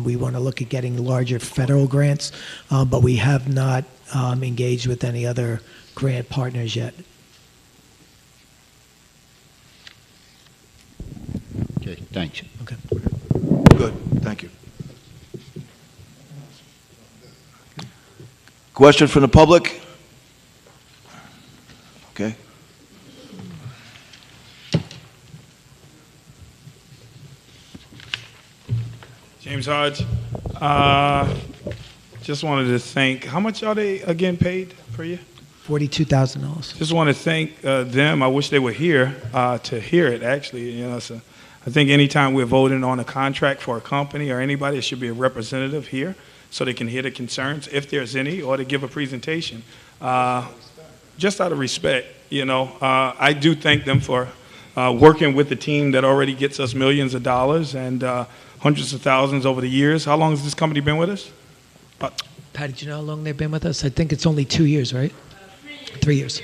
We want to look at getting larger federal grants, but we have not engaged with any other grant partners yet. Okay, thanks. Okay. Good, thank you. Question from the public? Okay. James Hodge. Just wanted to thank, how much are they again paid per year? $42,000. Just want to thank them. I wish they were here to hear it, actually. You know, so I think anytime we're voting on a contract for a company or anybody, it should be a representative here so they can hear the concerns, if there's any, or to give a presentation. Just out of respect, you know, I do thank them for working with the team that already gets us millions of dollars and hundreds of thousands over the years. How long has this company been with us? Patty, do you know how long they've been with us? I think it's only 2 years, right? 3 years.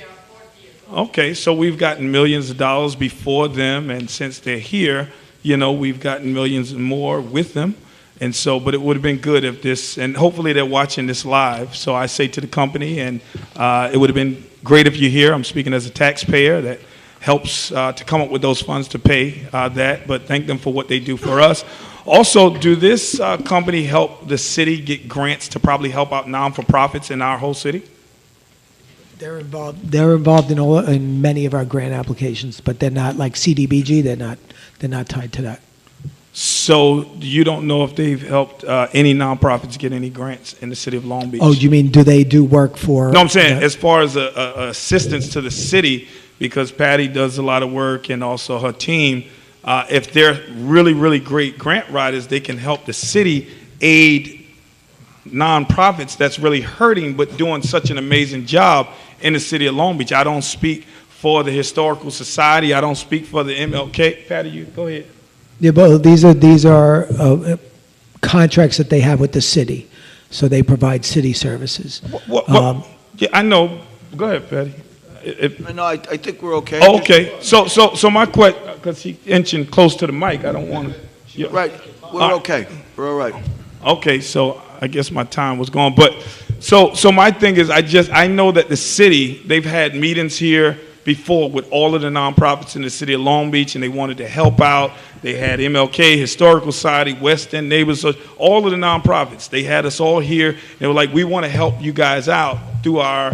Okay, so we've gotten millions of dollars before them, and since they're here, you know, we've gotten millions more with them. And so, but it would have been good if this, and hopefully they're watching this live. So I say to the company, and it would have been great if you're here. I'm speaking as a taxpayer that helps to come up with those funds to pay that, but thank them for what they do for us. Also, do this company help the city get grants to probably help out non-for-profits in our whole city? They're involved in many of our grant applications, but they're not like CDBG. They're not tied to that. So you don't know if they've helped any nonprofits get any grants in the city of Long Beach? Oh, you mean do they do work for? No, I'm saying as far as assistance to the city, because Patty does a lot of work and also her team. If they're really, really great grant writers, they can help the city aid nonprofits that's really hurting but doing such an amazing job in the city of Long Beach. I don't speak for the Historical Society. I don't speak for the MLK. Patty, you go ahead. Yeah, but these are contracts that they have with the city, so they provide city services. Yeah, I know. Go ahead, Patty. No, I think we're okay. Oh, okay. So my question, because he's inching close to the mic, I don't want to. Yeah. Right. We're okay. We're all right. Okay, so I guess my time was gone. But so my thing is, I know that the city, they've had meetings here before with all of the nonprofits in the city of Long Beach, and they wanted to help out. They had MLK, Historical Society, West End Neighbors, all of the nonprofits. They had us all here. They were like, we want to help you guys out through our,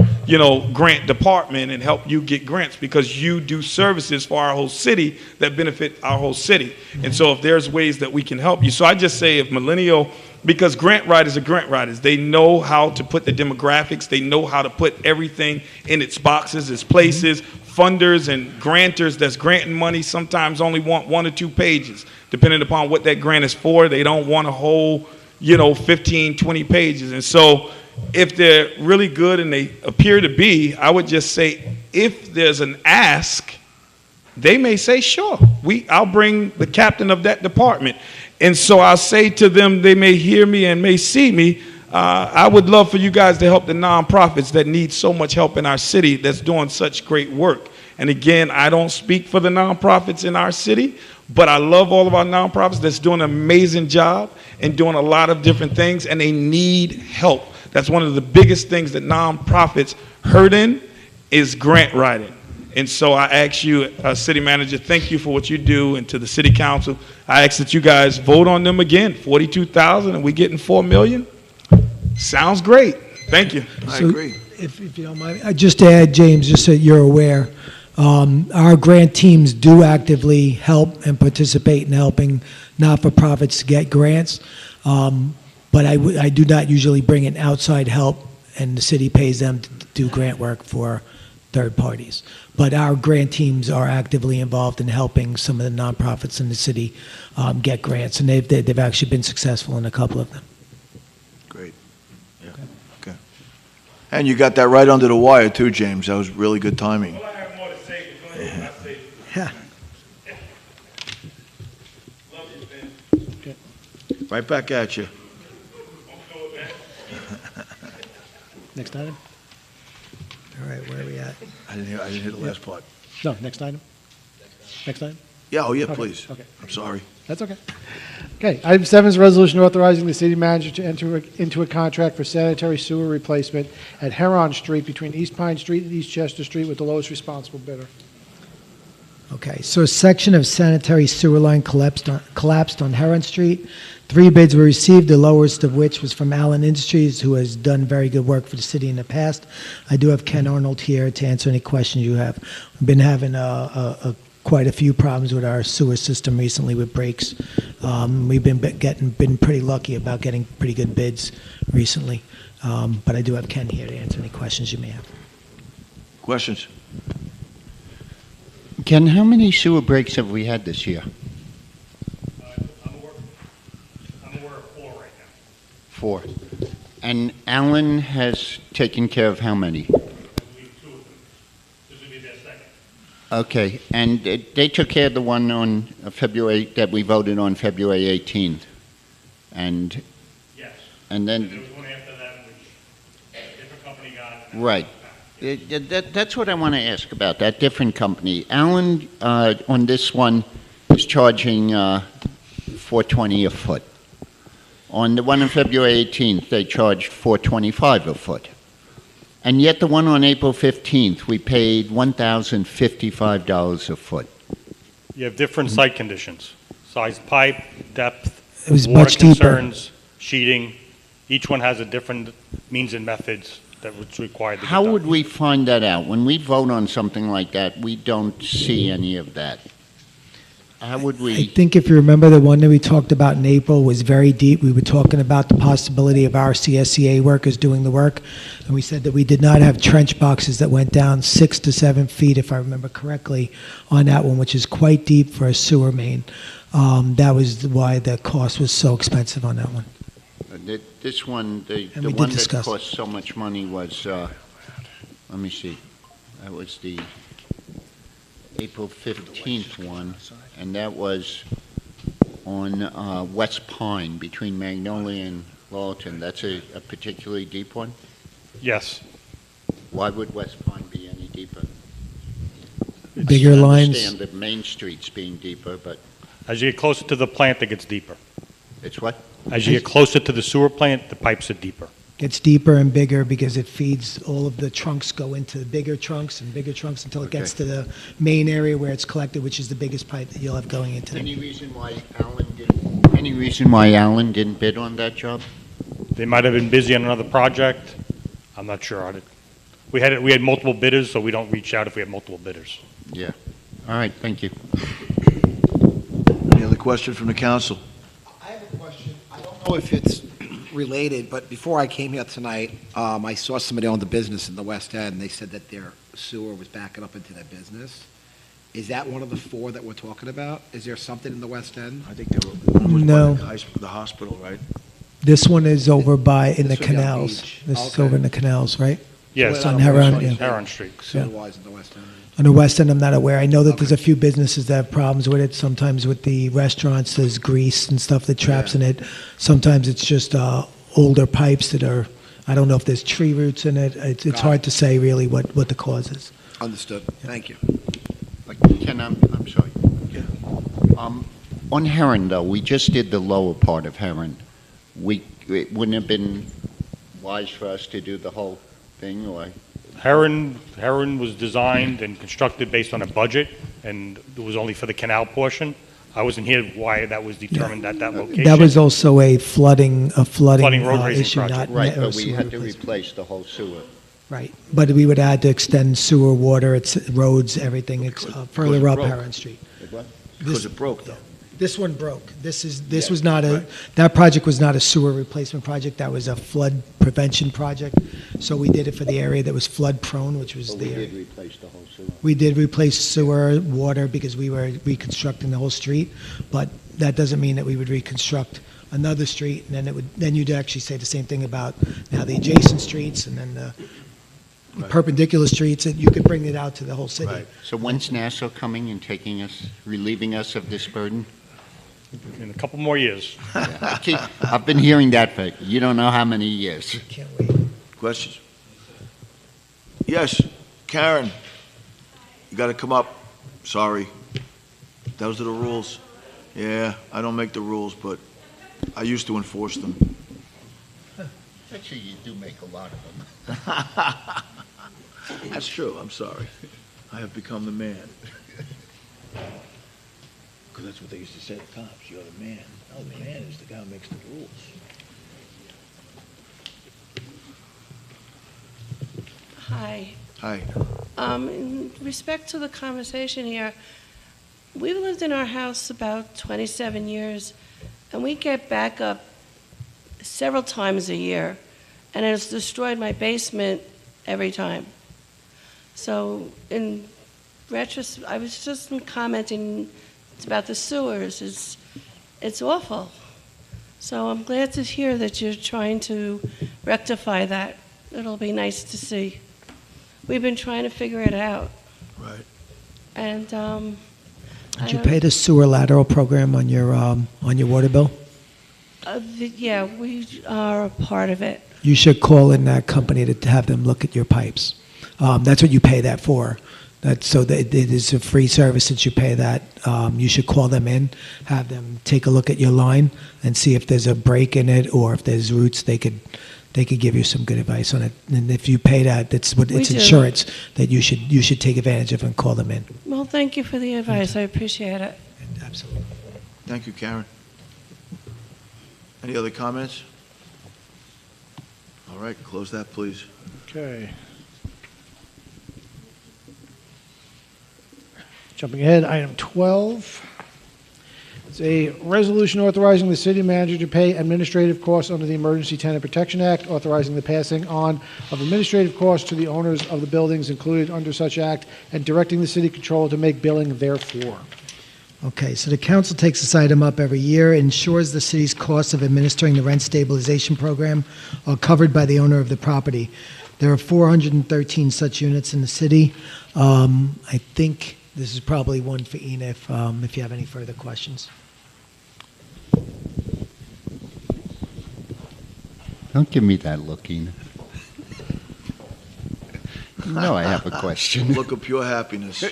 grant department and help you get grants because you do services for our whole city that benefit our whole city. And so if there's ways that we can help you. So I just say if millennial, because grant writers are grant writers. They know how to put the demographics. They know how to put everything in its boxes, its places. Funders and grantors that's granting money sometimes only want 1 or 2 pages, depending upon what that grant is for. They don't want a whole, 15, 20 pages. And so if they're really good and they appear to be, I would just say if there's an ask, they may say, sure, I'll bring the captain of that department. And so I'll say to them, they may hear me and may see me, I would love for you guys to help the nonprofits that need so much help in our city that's doing such great work. And again, I don't speak for the nonprofits in our city, But I love all of our nonprofits that's doing an amazing job and doing a lot of different things, and they need help. That's one of the biggest things that nonprofits hurt in is grant writing. And so I ask you, City Manager, thank you for what you do, and to the City Council, I ask that you guys vote on them again. 42,000, and we getting 4 million? Sounds great. Thank you. I agree. If you don't mind, just to add, James, just so you're aware, our grant teams do actively help and participate in helping not-for-profits get grants, but I do not usually bring in outside help, and the city pays them to do grant work for third parties. But our grant teams are actively involved in helping some of the nonprofits in the city get grants, and they've actually been successful in a couple of them. Great. Yeah. Okay. And you got that right under the wire too, James. That was really good timing. Well, I have more to say, but go ahead. I say it. Yeah. Love you, Ben. Right back at you. Next item? All right, where are we at? I didn't hear the last part. No, next item? Next item? Yeah, oh yeah, Okay, please. okay. I'm sorry. That's okay. Okay, item 7 is a resolution authorizing the city manager to enter into a contract for sanitary sewer replacement at Heron Street between East Pine Street and East Chester Street with the lowest responsible bidder. Okay, so a section of sanitary sewer line collapsed on Heron Street. 3 bids were received, the lowest of which was from Allen Industries, who has done very good work for the city in the past. I do have Ken Arnold here to answer any questions you have. We've been having quite a few problems with our sewer system recently with breaks. We've been pretty lucky about getting pretty good bids recently. But I do have Ken here to answer any questions you may have. Questions? Ken, how many sewer breaks have we had this year? I'm aware of 4 right now. 4. And Allen has taken care of how many? 2 of them. This will be their second. Okay, and they took care of the one on February, that we voted on February 18th. And, Yes. and then, There was one after that, which a different company got. right. That's what I want to ask about, that different company. Allen, on this one, is charging $420 a foot. On the one on February 18th, they charged $425 a foot. And yet the one on April 15th, we paid $1,055 a foot. You have different site conditions, size pipe, depth, It was water much deeper. concerns, sheeting. Each one has a different means and methods that was required to get How done. would we find that out? When we vote on something like that, we don't see any of that. How would I we? think if you remember, the one that we talked about in April was very deep. We were talking about the possibility of our CSEA workers doing the work, and we said that we did not have trench boxes that went down 6 to 7 feet, if I remember correctly, on that one, which is quite deep for a sewer main. That was why the cost was so expensive on that one. This one, the And we did one that discuss it. cost so much money was, let me see, that was the April 15th one, and that was on West Pine between Magnolia and Lawton. That's a particularly deep one? Yes. Why would West Pine be any deeper? Bigger I lines. understand that Main Street's being deeper, but As you get closer to the plant, it gets deeper. it's what? As you get closer to the sewer plant, the pipes are deeper. Gets deeper and bigger because it feeds, all of the trunks go into bigger trunks and bigger trunks until it gets to the main area where it's collected, which is the biggest pipe that you'll have going into Any the... reason why Allen didn't bid on that job? They might have been busy on another project. I'm not sure on it. We had multiple bidders, so we don't reach out if we have multiple bidders. Yeah. All right, thank you. Any other question from the council? I have a question. I don't know if it's related, but before I came here tonight, I saw somebody owned a business in the West End, and they said that their sewer was backing up into their business. Is that one of the 4 that we're talking about? Is there something in the West End? I think there was No. one at the hospital, right? This one is over by, in the This would be on canals. Beach. This is Okay. over in the canals, right? Yes. It's on Heron, yeah. Heron Street. Sewer-wise in the West End. On the west end, I'm not aware. I know that there's a few businesses that have problems with it. Sometimes with the restaurants, there's grease and stuff that traps in it. Sometimes it's just older pipes that are, I don't know if there's tree roots in it. It's hard to say really what the cause is. Understood. Thank you. Ken, I'm sorry. On Heron, though, we just did the lower part of Heron. It wouldn't have been wise for us to do the whole thing, or? Heron was designed and constructed based on a budget, and it was only for the canal portion. I wasn't here why that was determined at that location. That was also a flooding road raising issue, project. not Right, or but we sewer had to replacement. replace the whole sewer. Right, but we would add to extend sewer, water, roads, everything further up broke. Heron Street. Because it broke, though. This one broke. This was not that project was not a sewer replacement project. That was a flood prevention project. So we did it for the area that was flood prone, which was But there. we did replace the whole sewer. We did replace sewer, water, because we were reconstructing the whole street, but that doesn't mean that we would reconstruct another street, and then you'd actually say the same thing about now the adjacent streets, and then the perpendicular streets, and you could bring it out to the whole city. Right. So when's Nassau coming and relieving us of this burden? In a couple more years. I've been hearing that for, you don't know how many years. Can't wait. Questions? Yes, Karen, you got to come up. Sorry. Those are the rules. Yeah, I don't make the rules, but I used to enforce them. Actually, you do make a lot of them. That's true, I'm sorry. I have become the man. Because that's what they used to say to cops, you're the man. No, the man is the guy who makes the rules. Hi. Hi. In respect to the conversation here, we've lived in our house about 27 years, and we get backup several times a year, and it has destroyed my basement every time. So in retrospect, I was just commenting about the sewers. It's awful. So I'm glad to hear that you're trying to rectify that. It'll be nice to see. We've been trying to figure it out. Right. And Did you pay the sewer lateral program on your water bill? yeah, we are a part of it. You should call in that company to have them look at your pipes. That's what you pay that for. So that it is a free service that you pay that. You should call them in, have them take a look at your line and see if there's a break in it or if there's roots. They could give you some good advice on it. And if you pay that, it's We do. insurance that you should take advantage of and call them in. Well, thank you for the advice. I appreciate it. Absolutely. Thank you, Karen. Any other comments? All right, close that, please. Okay. Jumping ahead, item 12. It's a resolution authorizing the city manager to pay administrative costs under the Emergency Tenant Protection Act, authorizing the passing on of administrative costs to the owners of the buildings included under such act, and directing the city controller to make billing therefor. Okay, so the council takes this item up every year, ensures the city's costs of administering the rent stabilization program are covered by the owner of the property. There are 413 such units in the city. I think this is probably one for Ina if you have any further questions. Don't give me that look, Ina. You know I have a question. Look of pure happiness.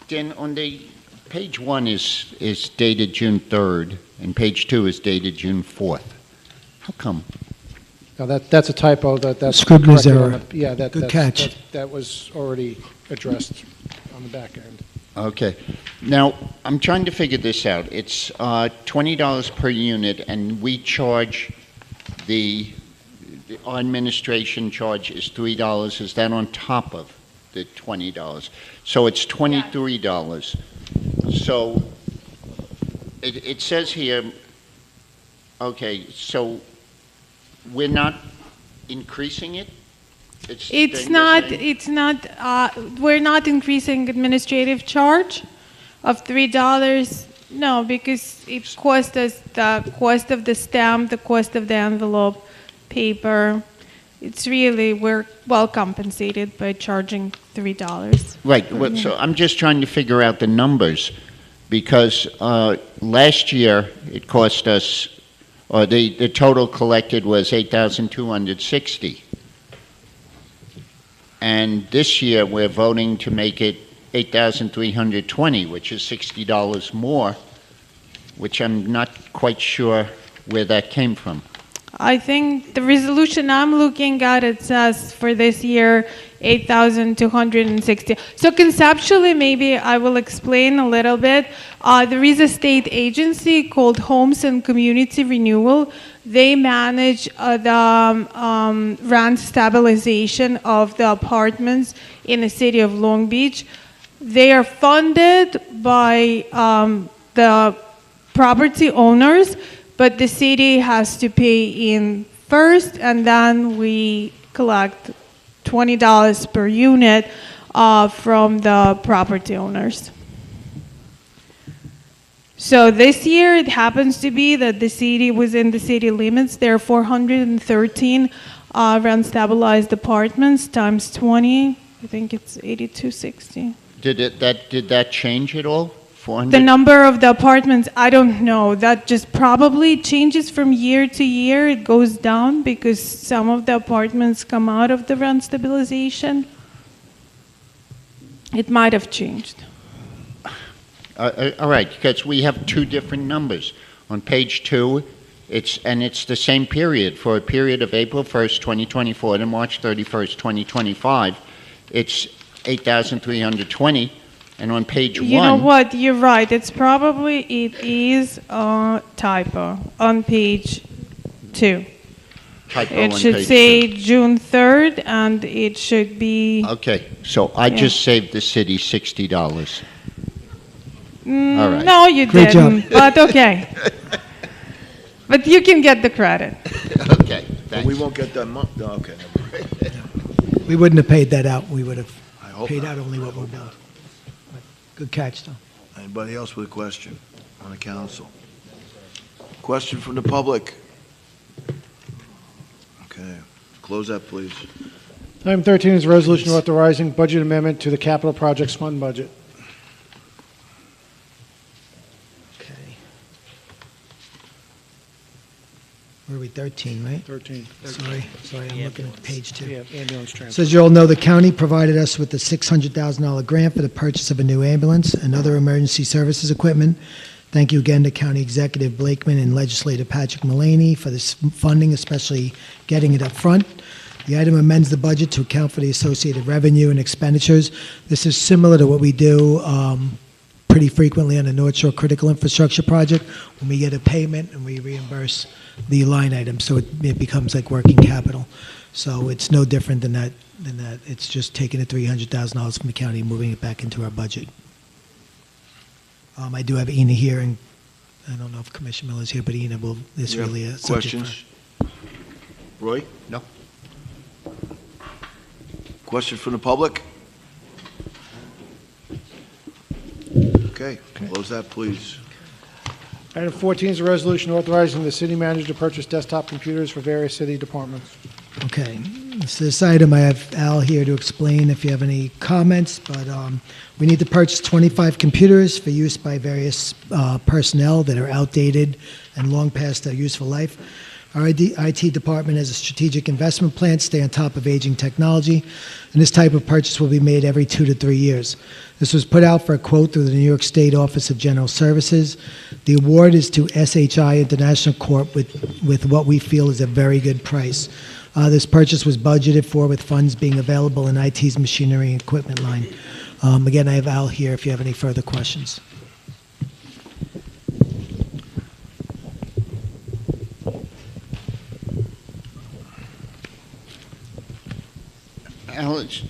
Dan, on the page 1 is dated June 3rd, and page 2 is dated June 4th. How come? Now, that's a typo. That's Scribner's corrected on error. Yeah, Good catch. That was already addressed on the back end. Okay. Now, I'm trying to figure this out. It's $20 per unit, and we charge our administration charge is $3. Is that on top of the $20? So it's $23. So it says here, okay, so we're not increasing it? It's not, we're not increasing administrative charge of $3. No, because it cost us the cost of the stamp, the cost of the envelope, paper. It's really, we're well compensated by charging $3. Right, well, so I'm just trying to figure out the numbers, because last year it cost us, or the total collected was $8,260. And this year we're voting to make it $8,320, which is $60 more, which I'm not quite sure where that came from. I think the resolution I'm looking at, it says for this year, 8,260. So conceptually, maybe I will explain a little bit. There is a state agency called Homes and Community Renewal. They manage the rent stabilization of the apartments in the city of Long Beach. They are funded by the property owners, but the city has to pay in first, and then we collect $20 per unit from the property owners. So this year, it happens to be that the city, within the city limits, there are 413 rent-stabilized apartments times 20. I think it's 8260. Did that change at all? 400? The number of the apartments, I don't know. That just probably changes from year to year. It goes down because some of the apartments come out of the rent stabilization. It might have changed. All right, because we have two different numbers. On page 2, it's the same period. For a period of April 1st, 2024 to March 31st, 2025, it's 8,320. And on page 1... You know what? You're right. It is a typo on page 2. It should say June 3rd, and it should be... Okay, so I just saved the city $60. All right. No, you Great didn't, job. but okay. But you can get the credit. Okay, But we won't get that month, okay. We wouldn't have paid that out. We would have hope paid not. out only what we're billed. But good catch, though. Anybody else with a question on the council? Question from the public? Okay, close that, please. Item 13 is a resolution authorizing budget amendment to the capital projects fund budget. Okay. Where are we, 13, right? 13. Sorry, I'm looking at page 2. Yeah, ambulance So transfer. as you all know, the county provided us with a $600,000 grant for the purchase of a new ambulance and other emergency services equipment. Thank you again to County Executive Blakeman and Legislator Patrick Mullaney for this funding, especially getting it up front. The item amends the budget to account for the associated revenue and expenditures. This is similar to what we do pretty frequently on the North Shore Critical Infrastructure Project, when we get a payment and we reimburse the line item, so it becomes like working capital. So it's no different than that. It's just taking the $300,000 from the county and moving it back into our budget. I do have Ina here, and I don't know if Commissioner Miller's here, but Ina will, this You have really a subject questions? Roy? No. Question from the public? Okay, close that, please. Item 14 is a resolution authorizing the city manager to purchase desktop computers for various city departments. Okay, so this item, I have Al here to explain if you have any comments, but we need to purchase 25 computers for use by various personnel that are outdated and long past their useful life. Our IT department has a strategic investment plan to stay on top of aging technology, and this type of purchase will be made every 2 to 3 years. This was put out for a quote through the New York State Office of General Services. The award is to SHI International Corp. with what we feel is a very good price. This purchase was budgeted for with funds being available in IT's machinery and equipment line. Again, I have Al here if you have any further questions. Alex,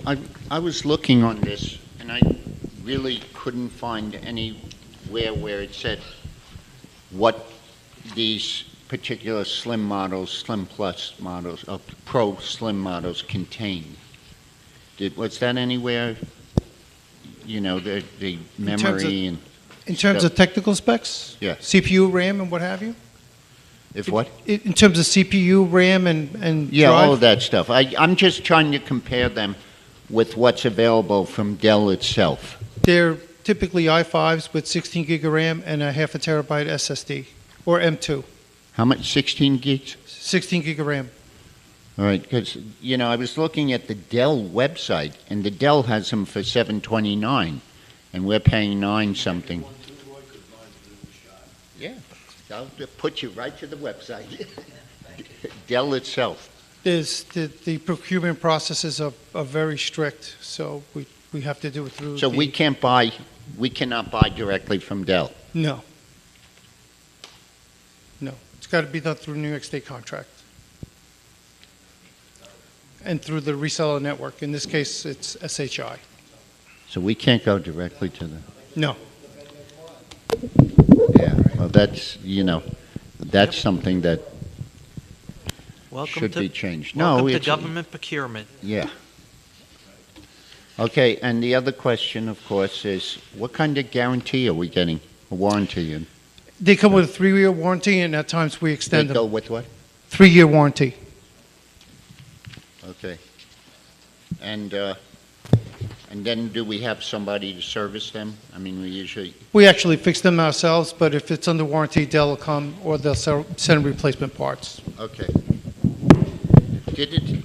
I was looking on this, and I really couldn't find anywhere where it said what these particular slim models, slim plus models, pro slim models contain. Was that anywhere, you know, the memory and In terms stuff? of technical specs? Yeah. CPU, RAM, and what have you? If what? In terms of CPU, RAM, and Yeah, drive? all of that stuff. I'm just trying to compare them with what's available from Dell itself. They're typically i5s with 16 gig of RAM and a half a terabyte SSD, or M2. How much, 16 gigs? 16 gig of RAM. All right, because, you know, I was looking at the Dell website, and the Dell has them for $729. and we're paying 9 something. Yeah, I'll put you right to the website. Dell itself. The procurement processes are very strict, so we have to do it through. So we cannot buy directly from Dell. No. No, it's got to be done through New York State contract. And through the reseller network. In this case, it's SHI. So we can't go directly to the. No. Yeah, well, that's, that's something that should be changed. Welcome to it's- government procurement. Yeah. Okay, and the other question, of course, is what kind of guarantee are we getting, a warranty? They come with a 3-year warranty, and at times we extend They them. go with what? 3-year warranty. Okay. And then do we have somebody to service them? I mean, we usually, We actually fix them ourselves, but if it's under warranty, Dell will come, or they'll send replacement parts. okay.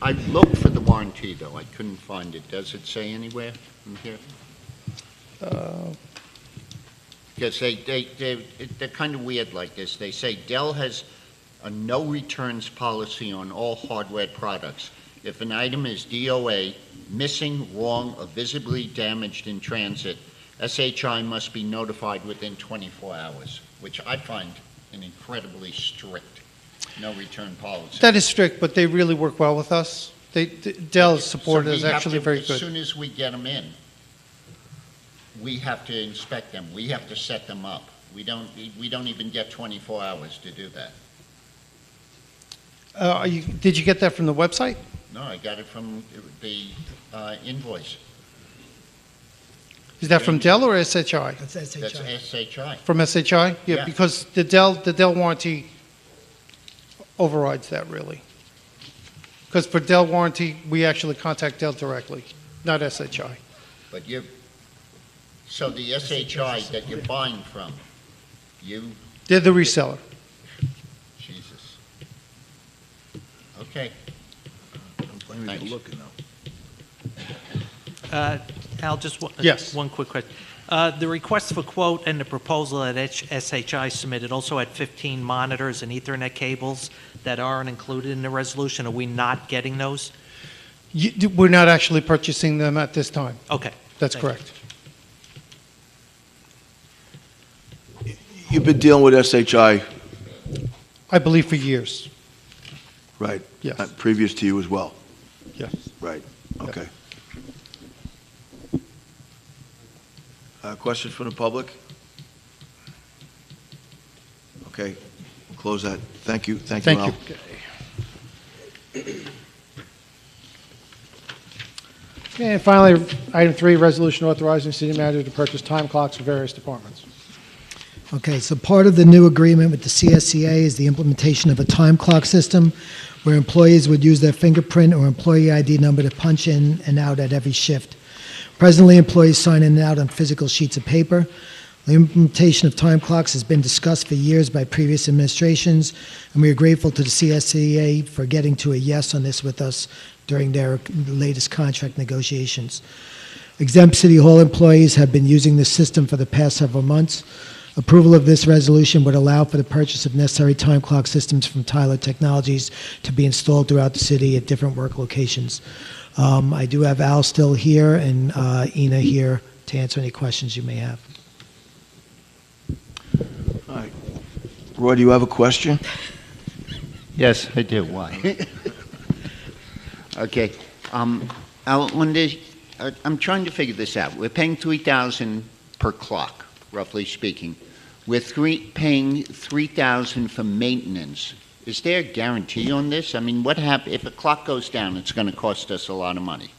I looked for the warranty, though. I couldn't find it. Does it say anywhere in here? Because they're kind of weird like this. They say Dell has a no returns policy on all hardware products. If an item is DOA, missing, wrong, or visibly damaged in transit, SHI must be notified within 24 hours, which I find an incredibly strict no return policy. That is strict, but they really work well with us. Dell's support So we is have actually to- very As good. soon as we get them in, we have to inspect them. We have to set them up. We don't even get 24 hours to do that. Did you get that from the website? No, I got it from the invoice. Is that from Dell or SHI? That's That's SHI. From SHI? Yeah, Yeah. because the Dell warranty overrides that, really. Because for Dell warranty, we actually contact Dell directly, not SHI. But so the SHI that you're buying from, They're the reseller. Jesus. Okay. Thanks. Al, just Yes. one quick question. The request for quote and the proposal that SHI submitted also had 15 monitors and Ethernet cables that aren't included in the resolution. Are we not getting those? We're not actually purchasing them at this time. Okay. That's Thank you. correct. You've been dealing with SHI, I believe for years. right? Yes. Previous to you as well? Yes. Right, okay. Questions from the public? Okay, we'll close that. Thank you, Thank Al. you. Okay, and finally, item 3, resolution authorizing city manager to purchase time clocks for various departments. Okay, so part of the new agreement with the CSEA is the implementation of a time clock system where employees would use their fingerprint or employee ID number to punch in and out at every shift. Presently, employees sign in and out on physical sheets of paper. The implementation of time clocks has been discussed for years by previous administrations, and we are grateful to the CSEA for getting to a yes on this with us during their latest contract negotiations. Exempt City Hall employees have been using this system for the past several months. Approval of this resolution would allow for the purchase of necessary time clock systems from Tyler Technologies to be installed throughout the city at different work locations. I do have Al still here and Ina here to answer any questions you may have. All right. Roy, do you have a question? Yes, I do. Why? Okay. Al, I'm trying to figure this out. We're paying $3,000 per clock, roughly speaking. We're paying $3,000 for maintenance. Is there a guarantee on this? I mean, what happens if a clock goes down? It's going to cost us a lot of money,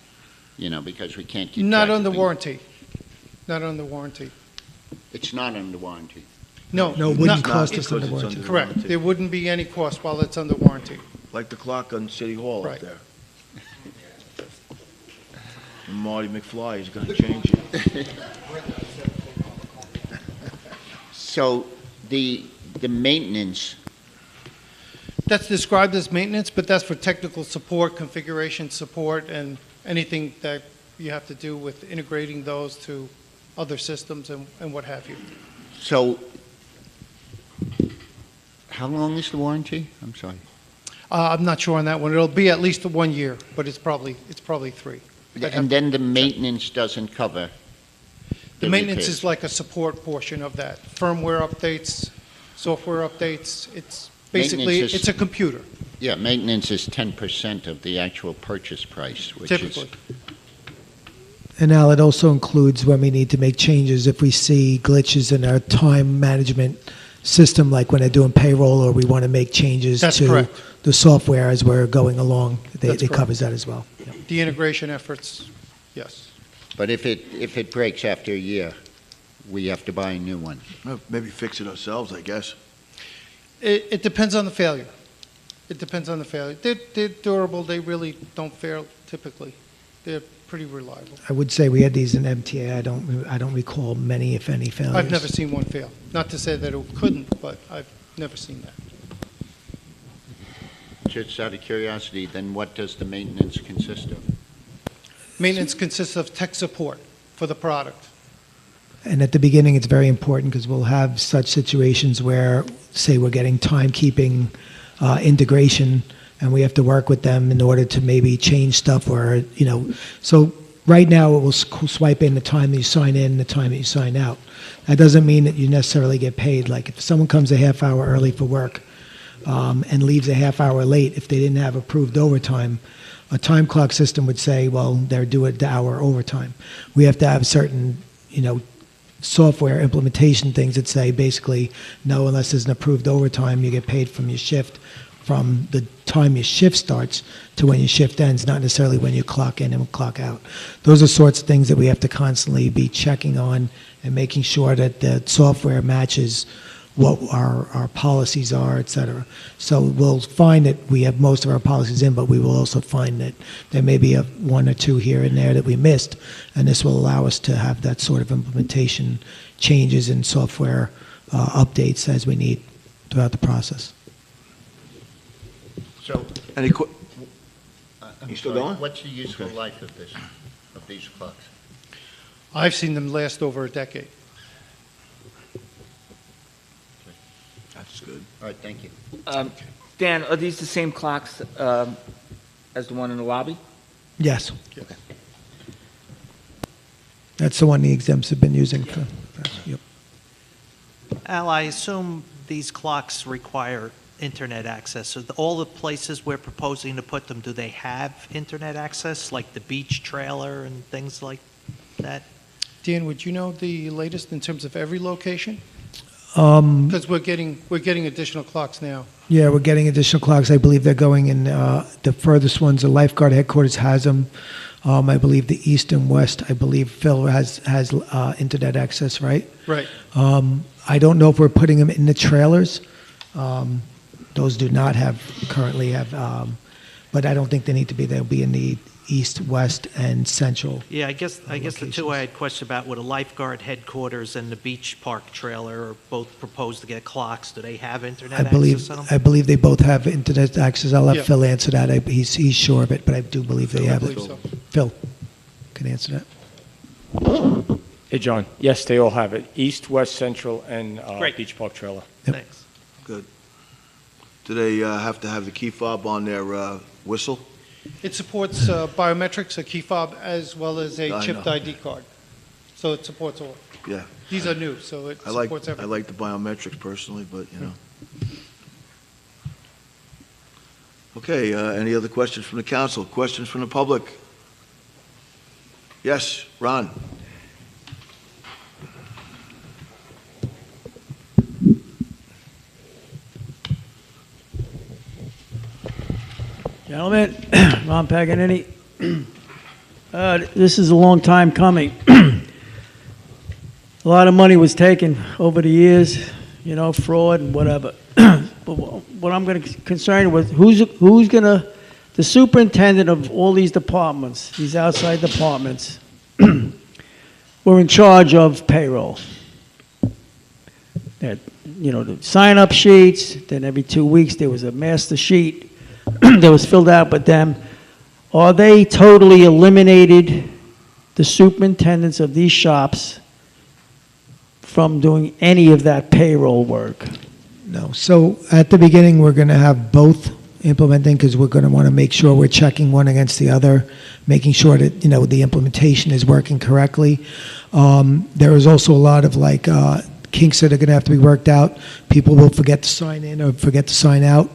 because we can't keep. Not track under of warranty. Not under warranty. It's not under warranty. No. No, it wouldn't not- cost it's- us under warranty. Correct. There wouldn't be any cost while it's under warranty. Like the clock on City Hall up Right. there. And Marty McFly is going to change it. So the maintenance. That's described as maintenance, but that's for technical support, configuration support, and anything that you have to do with integrating those to other systems and what have you. So, how long is the warranty? I'm sorry. I'm not sure on that one. It'll be at least 1 year, but it's probably 3. And then the maintenance doesn't cover The maintenance repairs. is like a support portion of that. Firmware updates, software updates, it's basically, Maintenance is- it's a computer, Yeah, maintenance is 10% of the actual purchase price, which is... typically. And Al, it also includes when we need to make changes, if we see glitches in our time management system, like when they're doing payroll, or we want to make changes That's to correct. the software as we're going along, That's it correct. covers that as well. The integration efforts, yes. But if it breaks after a year, we have to buy a new one. Well, maybe fix it ourselves, I guess. It depends on the failure. It depends on the failure. They're durable, they really don't fail typically. They're pretty reliable. I would say we had these in MTA. I don't recall many, if any, failures. I've never seen one fail. Not to say that it couldn't, but I've never seen that. Just out of curiosity, then what does the maintenance consist of? Maintenance consists of tech support for the product. And at the beginning, it's very important because we'll have such situations where, say, we're getting timekeeping integration, and we have to work with them in order to maybe change stuff, or, so right now it will swipe in the time that you sign in and the time that you sign out. That doesn't mean that you necessarily get paid. Like if someone comes a half hour early for work and leaves a half hour late, if they didn't have approved overtime, a time clock system would say, well, they're due the hour overtime. We have to have certain, software implementation things that say basically, no, unless there's an approved overtime, you get paid from your shift, from the time your shift starts to when your shift ends, not necessarily when you clock in and clock out. Those are sorts of things that we have to constantly be checking on and making sure that the software matches what our policies are, et cetera. So we'll find that we have most of our policies in, but we will also find that there may be one or two here and there that we missed, and this will allow us to have that sort of implementation changes in software updates as we need throughout the process. So, You still going? What's the useful life of these clocks? I've seen them last over a decade. That's good. All right, thank you. Dan, are these the same clocks as the one in the lobby? Yes. That's the one the exempts have been using for. Yep. Al, I assume these clocks require internet access. So all the places we're proposing to put them, do they have internet access, like the beach trailer and things like that? Dan, would you know the latest in terms of every location? Um, Because we're getting additional clocks now. Yeah, we're getting additional clocks. I believe they're going in, the furthest ones, the lifeguard headquarters has them. I believe the east and west, I believe Phil has internet access, right? Right. I don't know if we're putting them in the trailers. Those do not currently have, but I don't think they need to be. They'll be in the east, west, and central. Yeah, I guess the two I had questions about were the lifeguard headquarters and the beach park trailer are both proposed to get clocks. Do they have internet access on them? I believe they both have internet access. I'll let Yeah. Phil answer that. He's sure of it, but I do believe they have it. believe so. Phil can answer that. Hey, John. Yes, they all have it. East, west, central, and Great. beach park trailer. Thanks. Good. Do they have to have the key fob on their whistle? It supports biometrics, a key fob, as well as a I chipped know. ID card. So it supports all. Yeah. These are new, so it I like supports everything. the biometrics personally, but Okay, any other questions from the council? Questions from the public? Yes, Ron? Gentlemen, Ron Paganini. This is a long time coming. A lot of money was taken over the years, fraud and whatever. But what I'm concerned with, who's going to, the superintendent of all these departments, these outside departments, were in charge of payroll. They had, the sign-up sheets, then every 2 weeks there was a master sheet that was filled out by them. Are they totally eliminated, the superintendents of these shops, from doing any of that payroll work? No. So at the beginning, we're going to have both implementing because we're going to want to make sure we're checking one against the other, making sure that, the implementation is working correctly. There is also a lot of kinks that are going to have to be worked out. People will forget to sign in or forget to sign out.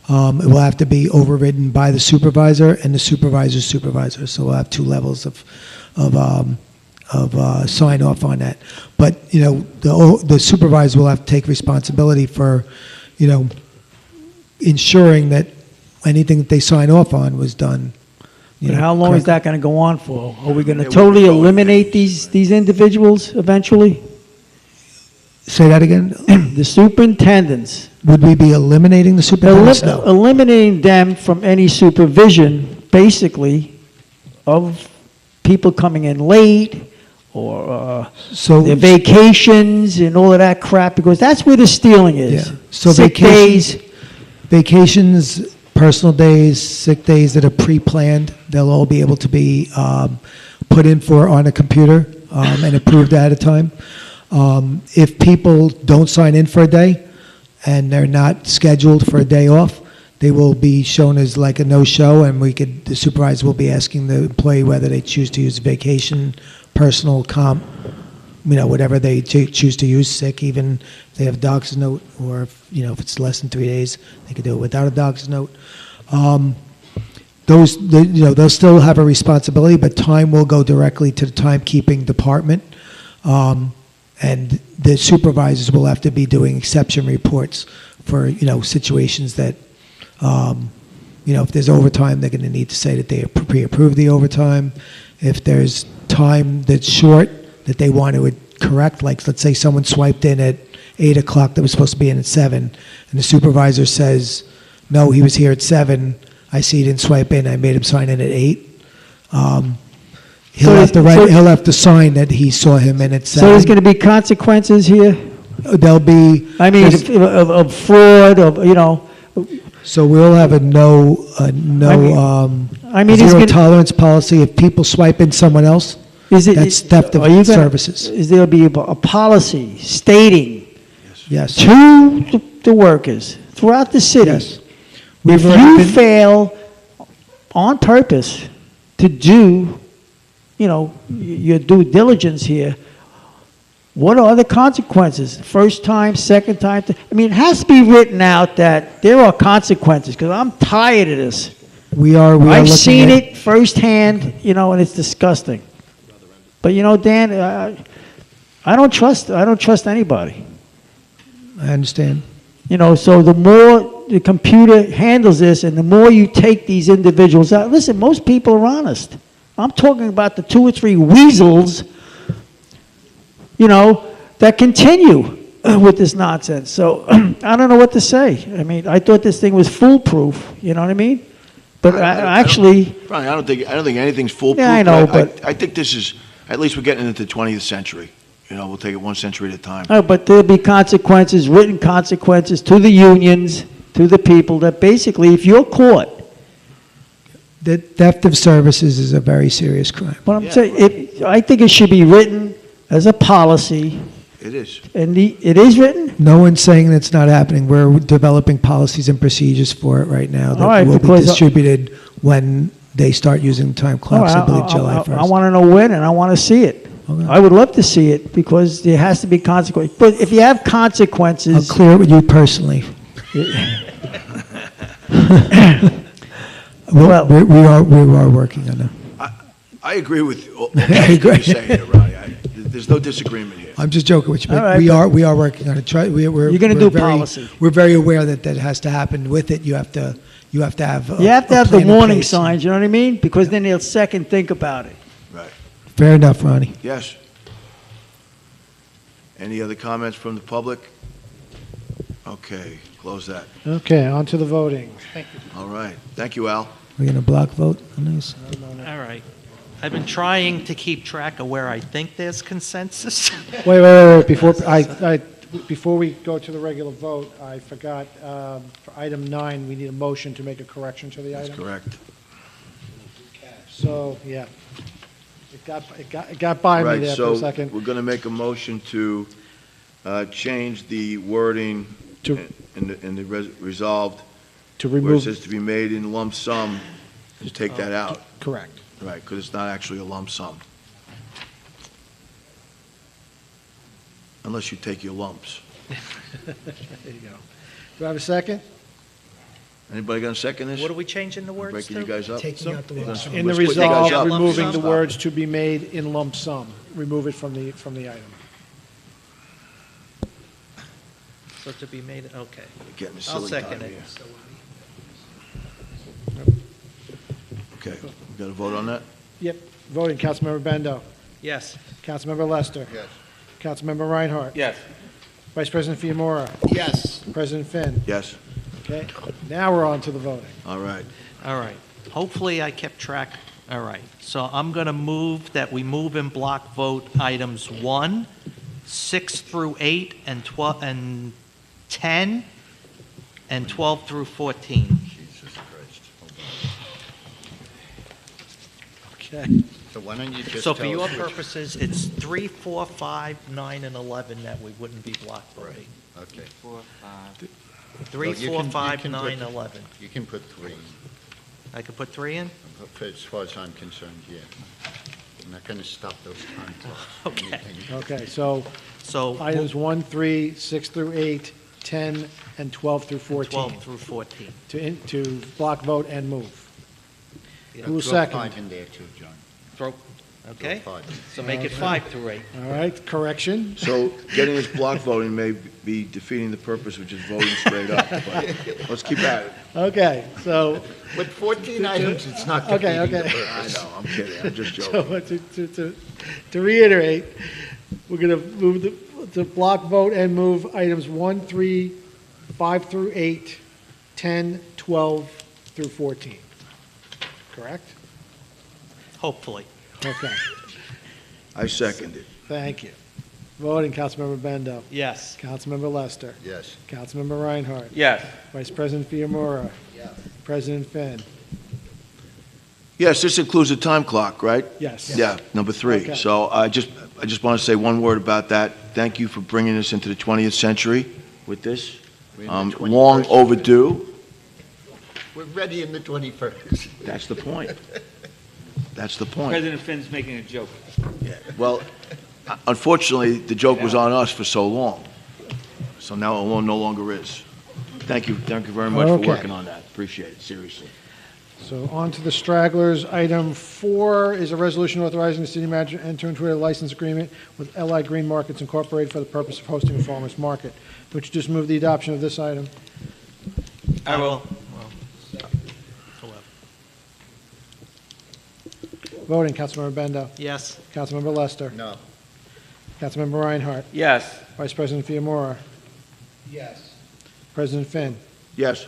It will have to be overridden by the supervisor and the supervisor's supervisor. So we'll have two levels of sign off on that. But the supervisor will have to take responsibility for ensuring that anything that they sign off on was done. But how long is that going to go on for? Are we going to totally eliminate these individuals eventually? Say that again. The superintendents. Would we be eliminating the superintendents? No. Eliminating them from any supervision, basically, of people coming in late or their vacations and all of that crap, because that's where the stealing is. Yeah. So Sick days. Vacations, personal days, sick days that are pre-planned, they'll all be able to be put in for on a computer and approved at a time. If people don't sign in for a day and they're not scheduled for a day off, they will be shown as like a no-show, and the supervisor will be asking the employee whether they choose to use vacation, personal, comp, whatever they choose to use, sick, even if they have a doctor's note, or if it's less than 3 days, they could do it without a doctor's note. They'll still have a responsibility, but time will go directly to the timekeeping department. And the supervisors will have to be doing exception reports for, situations that, if there's overtime, they're going to need to say that they pre-approved the overtime. If there's time that's short that they want to correct, like let's say someone swiped in at 8 o'clock that was supposed to be in at 7, and the supervisor says, no, he was here at 7, I see he didn't swipe in, I made him sign in at 8. He'll have to sign that he saw him in at 7. So there's going to be consequences here? There'll be... of fraud, So we'll have a zero tolerance policy. If people swipe in someone else, that's theft of services. Is there be a policy stating yes. to the workers throughout the city, yes. if you fail on purpose to do your due diligence here, what are the consequences? First time, second time? It has to be written out that there are consequences, because I'm tired of this. I've seen it firsthand, and it's disgusting. But Dan, I don't trust anybody. I understand. So the more the computer handles this, and the more you take these individuals out. Listen, most people are honest. I'm talking about the 2 or 3 weasels, that continue with this nonsense. So I don't know what to say. I thought this thing was foolproof. You know what I mean? But I don't think anything's foolproof. Yeah, I know, but I think this is, at least we're getting into the 20th century. We'll take it one century at a time. Oh, but there'll be consequences, written consequences to the unions, to the people, that basically, if you're caught. The theft of services is a very serious crime. But I'm saying, I think it should be written as a policy. It is. And it is written? No one's saying that's not happening. We're developing policies and procedures for it right now that will be distributed when they start using time clocks, I believe July 1st. I want to know when, and I want to see it. Okay. I would love to see it, because there has to be consequences. But if you have consequences... I'll clear it with you personally. We are working on it. I agree with all you're saying, Ronnie. There's no disagreement here. I'm just joking with you, but right, we are working on it. You're going to do policy. We're very aware that has to happen. With it, you have to have you have to have the warning signs. You know what I mean? Because then they'll second think about it. Right. Fair enough, Ronnie. Yes. Any other comments from the public? Okay, close that. Okay, on to the voting. Thank you. All right. Thank you, Al. We're going to block vote on this? All right. I've been trying to keep track of where I think there's consensus. Wait. Before we go to the regular vote, I forgot, for item 9, we need a motion to make a correction to the item. That's correct. So, yeah. It got by me there for a second. We're going to make a motion to change the wording To- in the resolved, To where it remove, says to be made in lump sum, just take that out. correct. Right, because it's not actually a lump sum. Unless you take your lumps. There you go. Do I have a second? Anybody gonna second this? What are we changing the words Breaking to? you guys up? Taking out the lump sum. In the Let's put you guys resolve, up. removing the Stop. words "to be made in lump sum." Remove it from the item. So to be made, okay. Getting I'll silly second time it. here. Okay, we got to vote on that? Yep. Voting, Councilmember Bendo. Yes. Councilmember Lester. Yes. Councilmember Reinhardt. Yes. Vice President Fiamora. Yes. President Finn. Yes. Okay. Now we're on to the voting. All right. All right. Hopefully I kept track. All right. So I'm going to move that we move in block vote items 1, 6 through 8, and 12, and 10, and 12 through 14. Jesus Christ. Okay. So why don't you just So for tell your us which- purposes, it's 3, 4, 5, 9, and 11 that we wouldn't be block voting. Okay. 4, 5. 3, Well, you 4, can- 5, you can 9, put- 11. You can put 3, I could put 3 in? as far as I'm concerned, yeah. I'm not going to stop those time clocks. Okay. Okay, so So items 1, 3, 6 through 8, 10, and 12 through 14. 12 through 14. To block vote and move. Yeah. Who will Throw second? 5 in there too, John. Okay? Throw 5. So make it Okay. 5 through 8. All right, correction. So getting this block voting may be defeating the purpose of just voting straight up, but let's keep at it. Okay, so. With 14 items, it's not Okay, defeating the okay. I purpose. know, I'm kidding, I'm just So joking. to reiterate, we're going to move the block vote and move items 1, 3, 5 through 8, 10, 12 through 14. Correct? Hopefully. Okay, I second it. thank you. Voting, Councilmember Bendo. Yes. Councilmember Lester. Yes. Councilmember Reinhardt. Yes. Vice President Fiamora. Yes. President Finn. Yes, this includes a time clock, right? Yes. Yeah, number 3. Okay. So I just want to say one word about that. Thank you for bringing us into the 20th century with this. We're in the 21st. Long overdue. We're ready in the 21st. That's the point. That's the point. President Finn's making a joke. Well, unfortunately, the joke was on us for so long. So now it no longer is. Thank you very much Okay. for working on that. Appreciate it, seriously. So on to the stragglers. Item 4 is a resolution authorizing the city manager to enter into a license agreement with LI Green Markets Incorporated for the purpose of hosting a farmer's market. Would you just move the adoption of this item? I will. Voting, Councilmember Bendo. Yes. Councilmember Lester. No. Councilmember Reinhardt. Yes. Vice President Fiamora. Yes. President Finn. Yes.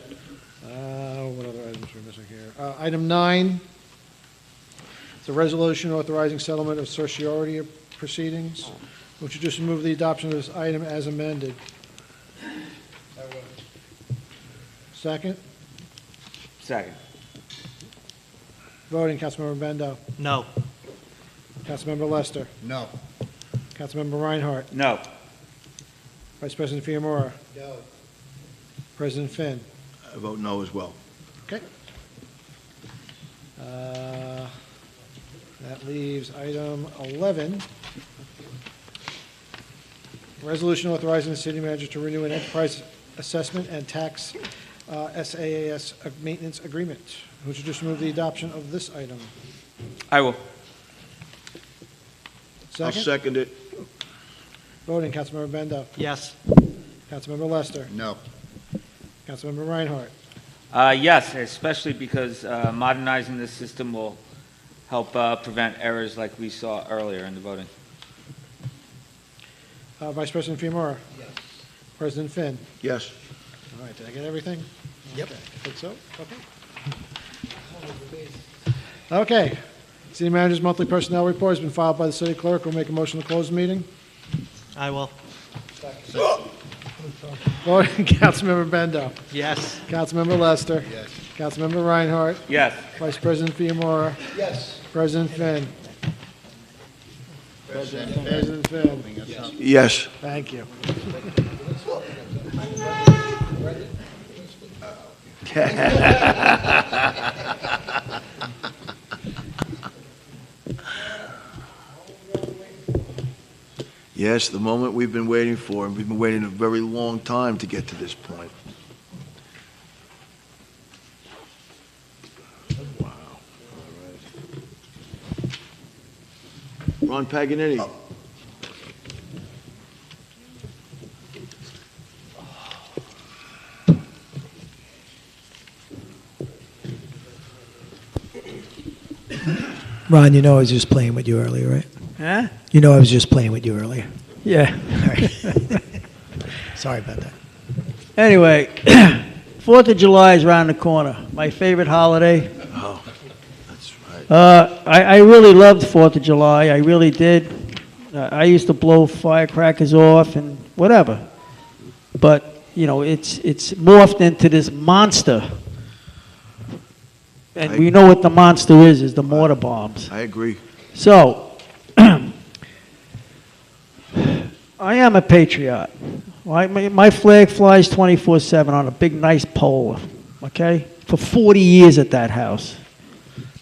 What other items are we missing here? Item 9, it's a resolution authorizing settlement of certiorari proceedings. Would you just move the adoption of this item as amended? Second? Second. Voting, Councilmember Bendo. No. Councilmember Lester. No. Councilmember Reinhardt. No. Vice President Fiamora. No. President Finn. I vote no as well. Okay. That leaves item 11. Resolution authorizing the city manager to renew an enterprise assessment and tax SAAS maintenance agreement. Would you just move the adoption of this item? I will. I'll Second? second it. Voting, Councilmember Bendo. Yes. Councilmember Lester. No. Councilmember Reinhardt. Yes, especially because modernizing this system will help prevent errors like we saw earlier in the voting. Vice President Fiamora. Yes. President Finn. Yes. All right, did I get everything? Yep. Okay, I think so, okay. Okay, city manager's monthly personnel report has been filed by the city clerk. We'll make a motion to close the meeting. I will. Voting, Councilmember Bendo. Yes. Councilmember Lester. Yes. Councilmember Reinhardt. Yes. Vice President Fiamora. Yes. President Finn. President Phil. Yes. Thank you. Yes, the moment we've been waiting for, and we've been waiting a very long time to get to this point. Wow. All right. Ron Paganini. Ron, you know I was just playing with you earlier, right? Huh? You know I was just playing with you earlier. Yeah. All right. Sorry about that. Anyway, 4th of July is around the corner. My favorite holiday. Oh, that's right. I really loved 4th of July. I really did. I used to blow firecrackers off and whatever. But, you know, it's morphed into this monster. And we know what the monster is the mortar bombs. I agree. So, I am a patriot. My flag flies 24/7 on a big, nice pole, okay? For 40 years at that house.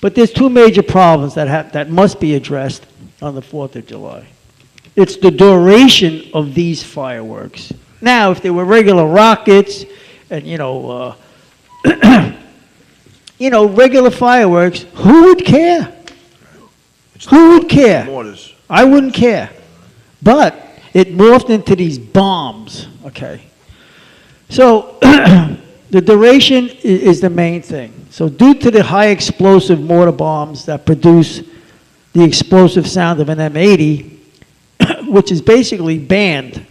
But there's two major problems that must be addressed on the 4th of July. It's the duration of these fireworks. Now, if they were regular rockets and, regular fireworks, who would care? Who would care? Mortars. I wouldn't care. But it morphed into these bombs, okay? So the duration is the main thing. So due to the high explosive mortar bombs that produce the explosive sound of an M80, which is basically banned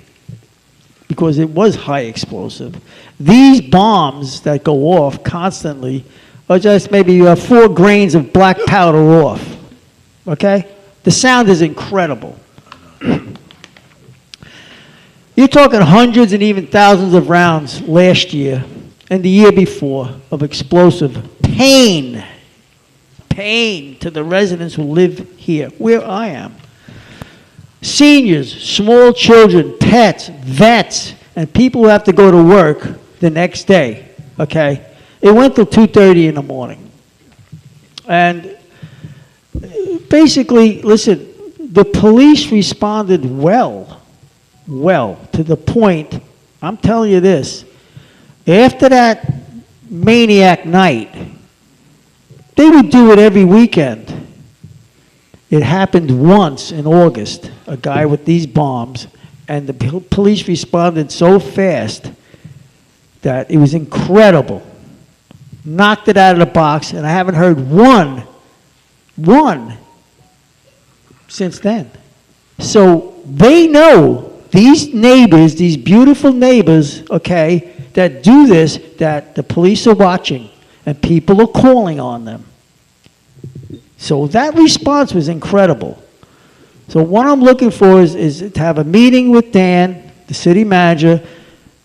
because it was high explosive, these bombs that go off constantly are just maybe 4 grains of black powder off, okay? The sound is incredible. You're talking hundreds and even thousands of rounds last year and the year before of explosive pain to the residents who live here, where I am. Seniors, small children, pets, vets, and people who have to go to work the next day, okay? It went till 2:30 in the morning. And basically, listen, the police responded well, to the point, I'm telling you this, after that maniac night, they would do it every weekend. It happened once in August, a guy with these bombs, and the police responded so fast that it was incredible. Knocked it out of the box, and I haven't heard one since then. So they know, these neighbors, these beautiful neighbors, okay, that do this, that the police are watching, and people are calling on them. So that response was incredible. So what I'm looking for is to have a meeting with Dan, the city manager,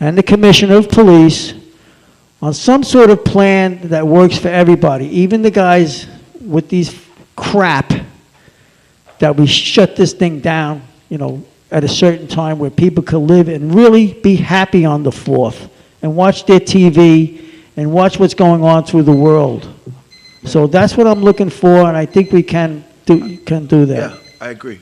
and the commissioner of police on some sort of plan that works for everybody, even the guys with these crap, that we shut this thing down, at a certain time where people could live and really be happy on the 4th and watch their TV and watch what's going on through the world. So that's what I'm looking for, and I think we can do that. Yeah, I agree.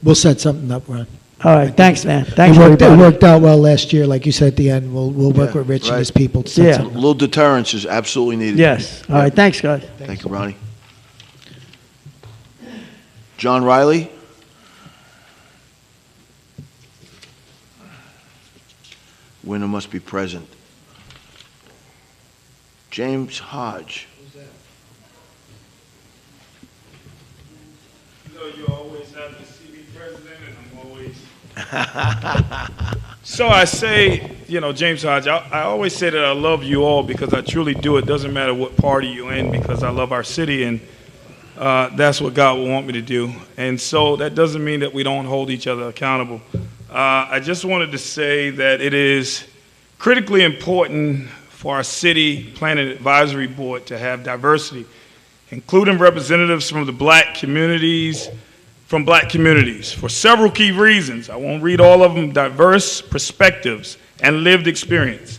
We'll set something up, Ron. All right, thanks, man. Thanks, It everybody. worked out well last year, like you said at the end. We'll work with Rich and his people to set Yeah. something A little deterrence is absolutely needed. Yes. All right, thanks, guys. Thank you, Ronnie. John Riley? Winner must be present. James Hodge. You always have to see me president, and I'm always. So I say, James Hodge, I always say that I love you all because I truly do. It doesn't matter what party you're in because I love our city, and that's what God will want me to do. And so that doesn't mean that we don't hold each other accountable. I just wanted to say that it is critically important for our city planning advisory board to have diversity, including representatives from the black communities, from black communities for several key reasons. I won't read all of them. Diverse perspectives and lived experience.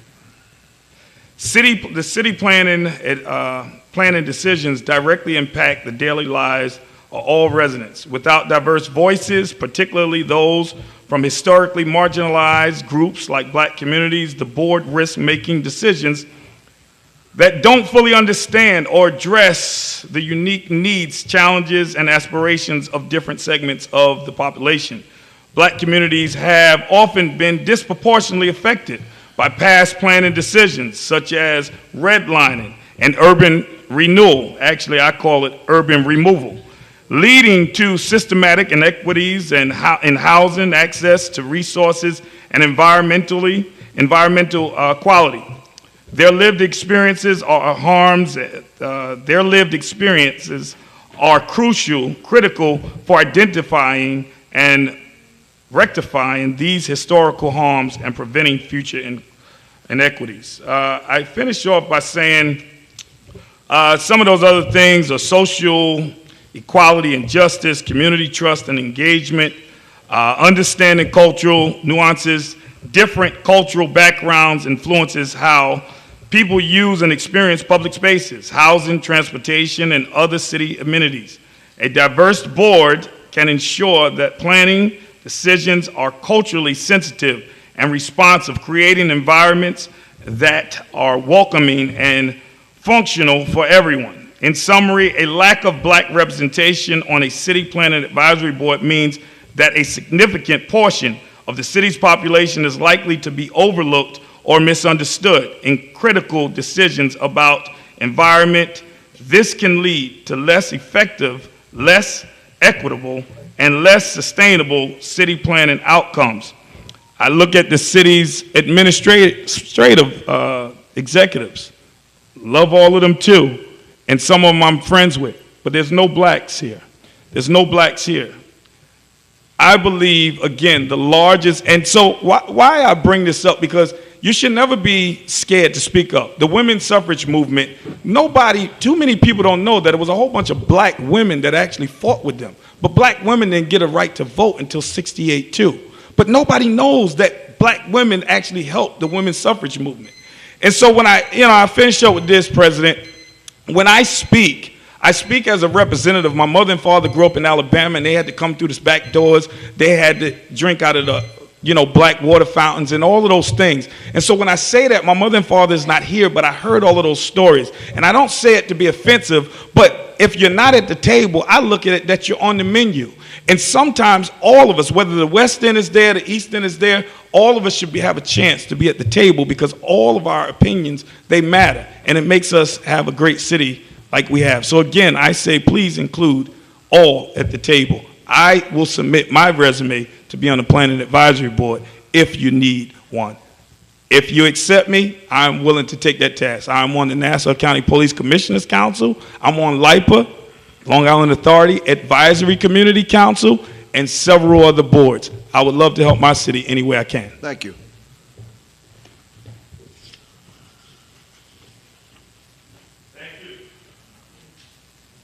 The city planning decisions directly impact the daily lives of all residents. Without diverse voices, particularly those from historically marginalized groups like black communities, the board risks making decisions that don't fully understand or address the unique needs, challenges, and aspirations of different segments of the population. Black communities have often been disproportionately affected by past planning decisions such as redlining and urban renewal. Actually, I call it urban removal, leading to systematic inequities in housing, access to resources, and environmental quality. Their lived experiences are critical for identifying and rectifying these historical harms and preventing future inequities. I finish off by saying some of those other things are social equality and justice, community trust and engagement, understanding cultural nuances, different cultural backgrounds influences how people use and experience public spaces, housing, transportation, and other city amenities. A diverse board can ensure that planning decisions are culturally sensitive and responsive, creating environments that are welcoming and functional for everyone. In summary, a lack of black representation on a city planning advisory board means that a significant portion of the city's population is likely to be overlooked or misunderstood in critical decisions about environment. This can lead to less effective, less equitable, and less sustainable city planning outcomes. I look at the city's administrative executives, love all of them too, and some of them I'm friends with, but there's no blacks here. There's no blacks here. I believe, again, the largest, and so why I bring this up, because you should never be scared to speak up. The women's suffrage movement, too many people don't know that it was a whole bunch of black women that actually fought with them. But black women didn't get a right to vote until '68 too. But nobody knows that black women actually helped the women's suffrage movement. And so when I finish up with this, President, when I speak as a representative. My mother and father grew up in Alabama, and they had to come through the back doors. They had to drink out of the black water fountains and all of those things. And so when I say that, my mother and father is not here, but I heard all of those stories. And I don't say it to be offensive, but if you're not at the table, I look at it that you're on the menu. And sometimes all of us, whether the West End is there, the East End is there, all of us should have a chance to be at the table, because all of our opinions, they matter. And it makes us have a great city like we have. So again, I say please include all at the table. I will submit my resume to be on the Planning Advisory Board if you need one. If you accept me, I'm willing to take that task. I'm on the Nassau County Police Commissioners Council. I'm on LIPA, Long Island Authority Advisory Community Council, and several other boards. I would love to help my city any way I can. Thank you.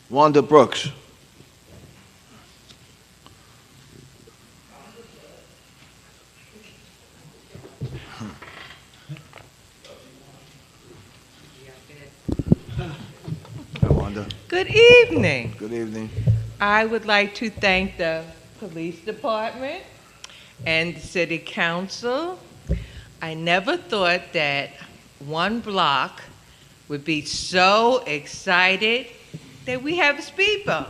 Wanda Brooks. Hi, Wanda. Good evening. Good evening. I would like to thank the police department and the city council. I never thought that one block would be so excited that we have a speed bump.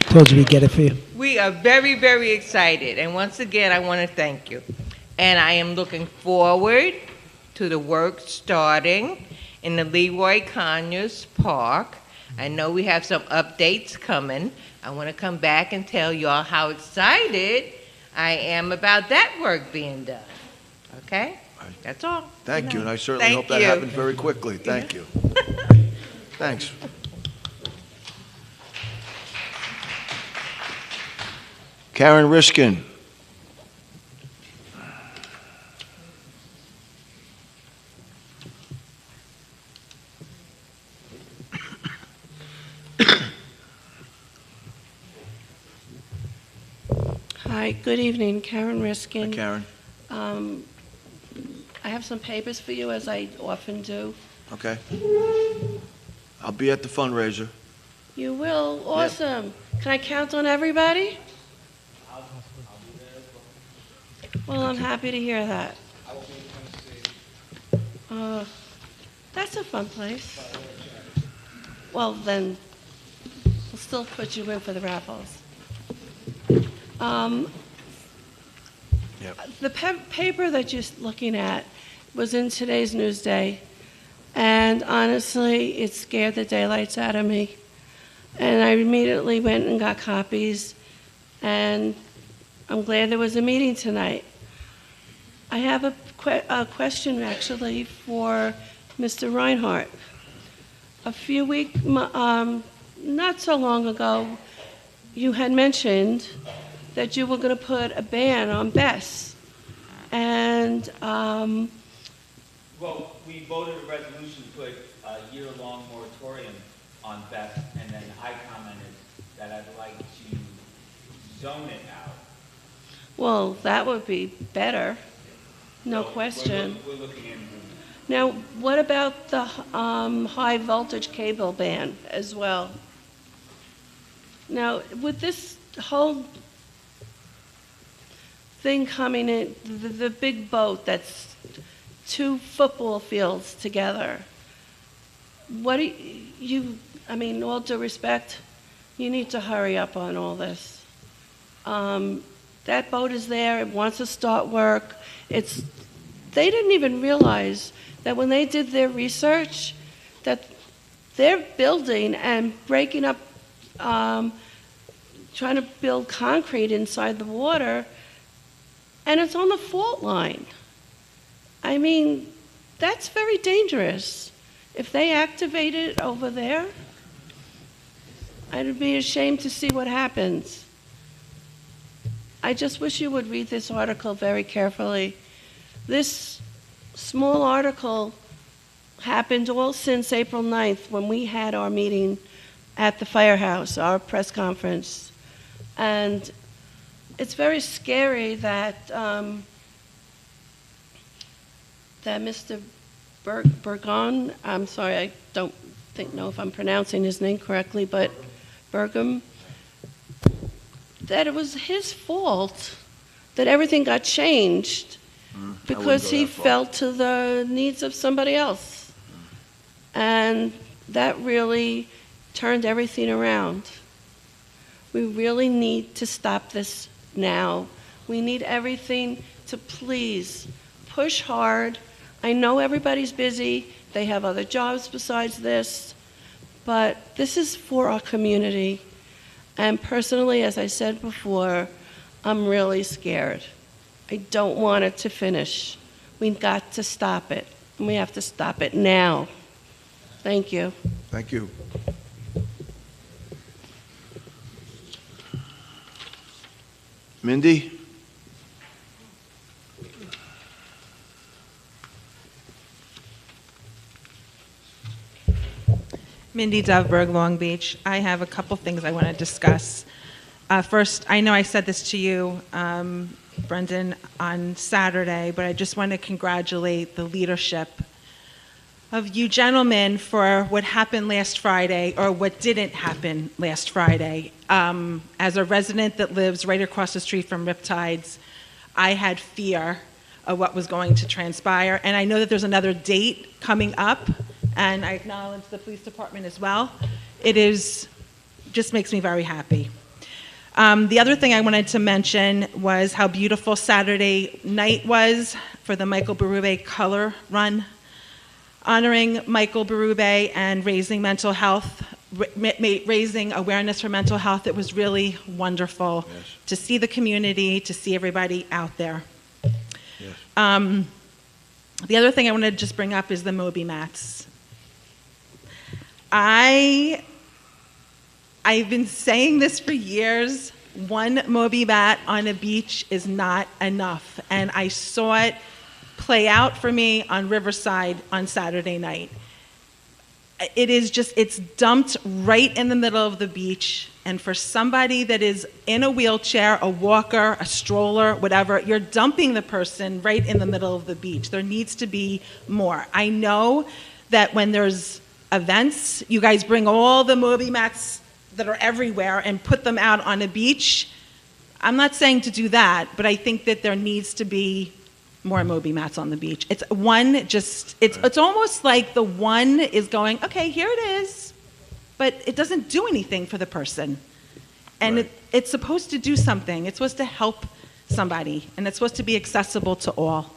Told you we'd get it for you. We are very, very excited. And once again, I want to thank you. And I am looking forward to the work starting in the Leroy Conyers Park. I know we have some updates coming. I want to come back and tell y'all how excited I am about that work being done. Okay? That's all. Thank you, and I certainly Thank hope that you. happens very quickly. Thank you. Thanks. Karen Riskin. Hi, good evening, Karen Riskin. Hi, Karen. I have some papers for you, as I often do. Okay. I'll be at the fundraiser. You will? Awesome. Can I count on everybody? Well, I'm happy to hear that. That's a fun place. Well, then, we'll still put you in for the raffles. The paper that you're looking at was in today's Newsday, and honestly, it scared the daylights out of me. And I immediately went and got copies, and I'm glad there was a meeting tonight. I have a question, actually, for Mr. Reinhardt. A few weeks, not so long ago, you had mentioned that you were going to put a ban on Bess. And, Well, we voted a resolution to put a year-long moratorium on Beth, and then I commented that I'd like to zone it out. well, that would be better, no question. We're looking into. Now, what about the high voltage cable ban as well? Now, with this whole thing coming in, the big boat that's 2 football fields together, what do you, I mean, all due respect, you need to hurry up on all this. That boat is there, it wants to start work. They didn't even realize that when they did their research, that they're building and breaking up, trying to build concrete inside the water, and it's on the fault line. I mean, that's very dangerous. If they activate it over there, I'd be ashamed to see what happens. I just wish you would read this article very carefully. This small article happened all since April 9th when we had our meeting at the firehouse, our press conference. And it's very scary that that Mr. Bergon, I'm sorry, I don't know if I'm pronouncing his name correctly, but Bergam, that it was his fault that everything got changed because he fell to the needs of somebody else. And that really turned everything around. We really need to stop this now. We need everything to please push hard. I know everybody's busy. They have other jobs besides this. But this is for our community. And personally, as I said before, I'm really scared. I don't want it to finish. We've got to stop it. And we have to stop it now. Thank you. Thank you. Mindy? Mindy Dovberg, Long Beach. I have a couple things I want to discuss. First, I know I said this to you, Brendan, on Saturday, but I just want to congratulate the leadership of you gentlemen for what happened last Friday, or what didn't happen last Friday. As a resident that lives right across the street from Riptides, I had fear of what was going to transpire, and I know that there's another date coming up, and I acknowledge the police department as well. It just makes me very happy. The other thing I wanted to mention was how beautiful Saturday night was for the Michael Berube Color Run, honoring Michael Berube and raising mental health, raising awareness for mental health. It was really wonderful to see the community, to see everybody out there. Yes. The other thing I wanted to just bring up is the Moby mats. I've been saying this for years. One Moby mat on a beach is not enough. And I saw it play out for me on Riverside on Saturday night. it is just, it's dumped right in the middle of the beach. And for somebody that is in a wheelchair, a walker, a stroller, whatever, you're dumping the person right in the middle of the beach. There needs to be more. I know that when there's events, you guys bring all the Moby mats that are everywhere and put them out on a beach. I'm not saying to do that, but I think that there needs to be more Moby mats on the beach. It's almost like the one is going, okay, here it is, but it doesn't do anything for the person. And it's supposed to do something. It's supposed to help somebody, and it's supposed to be accessible to all.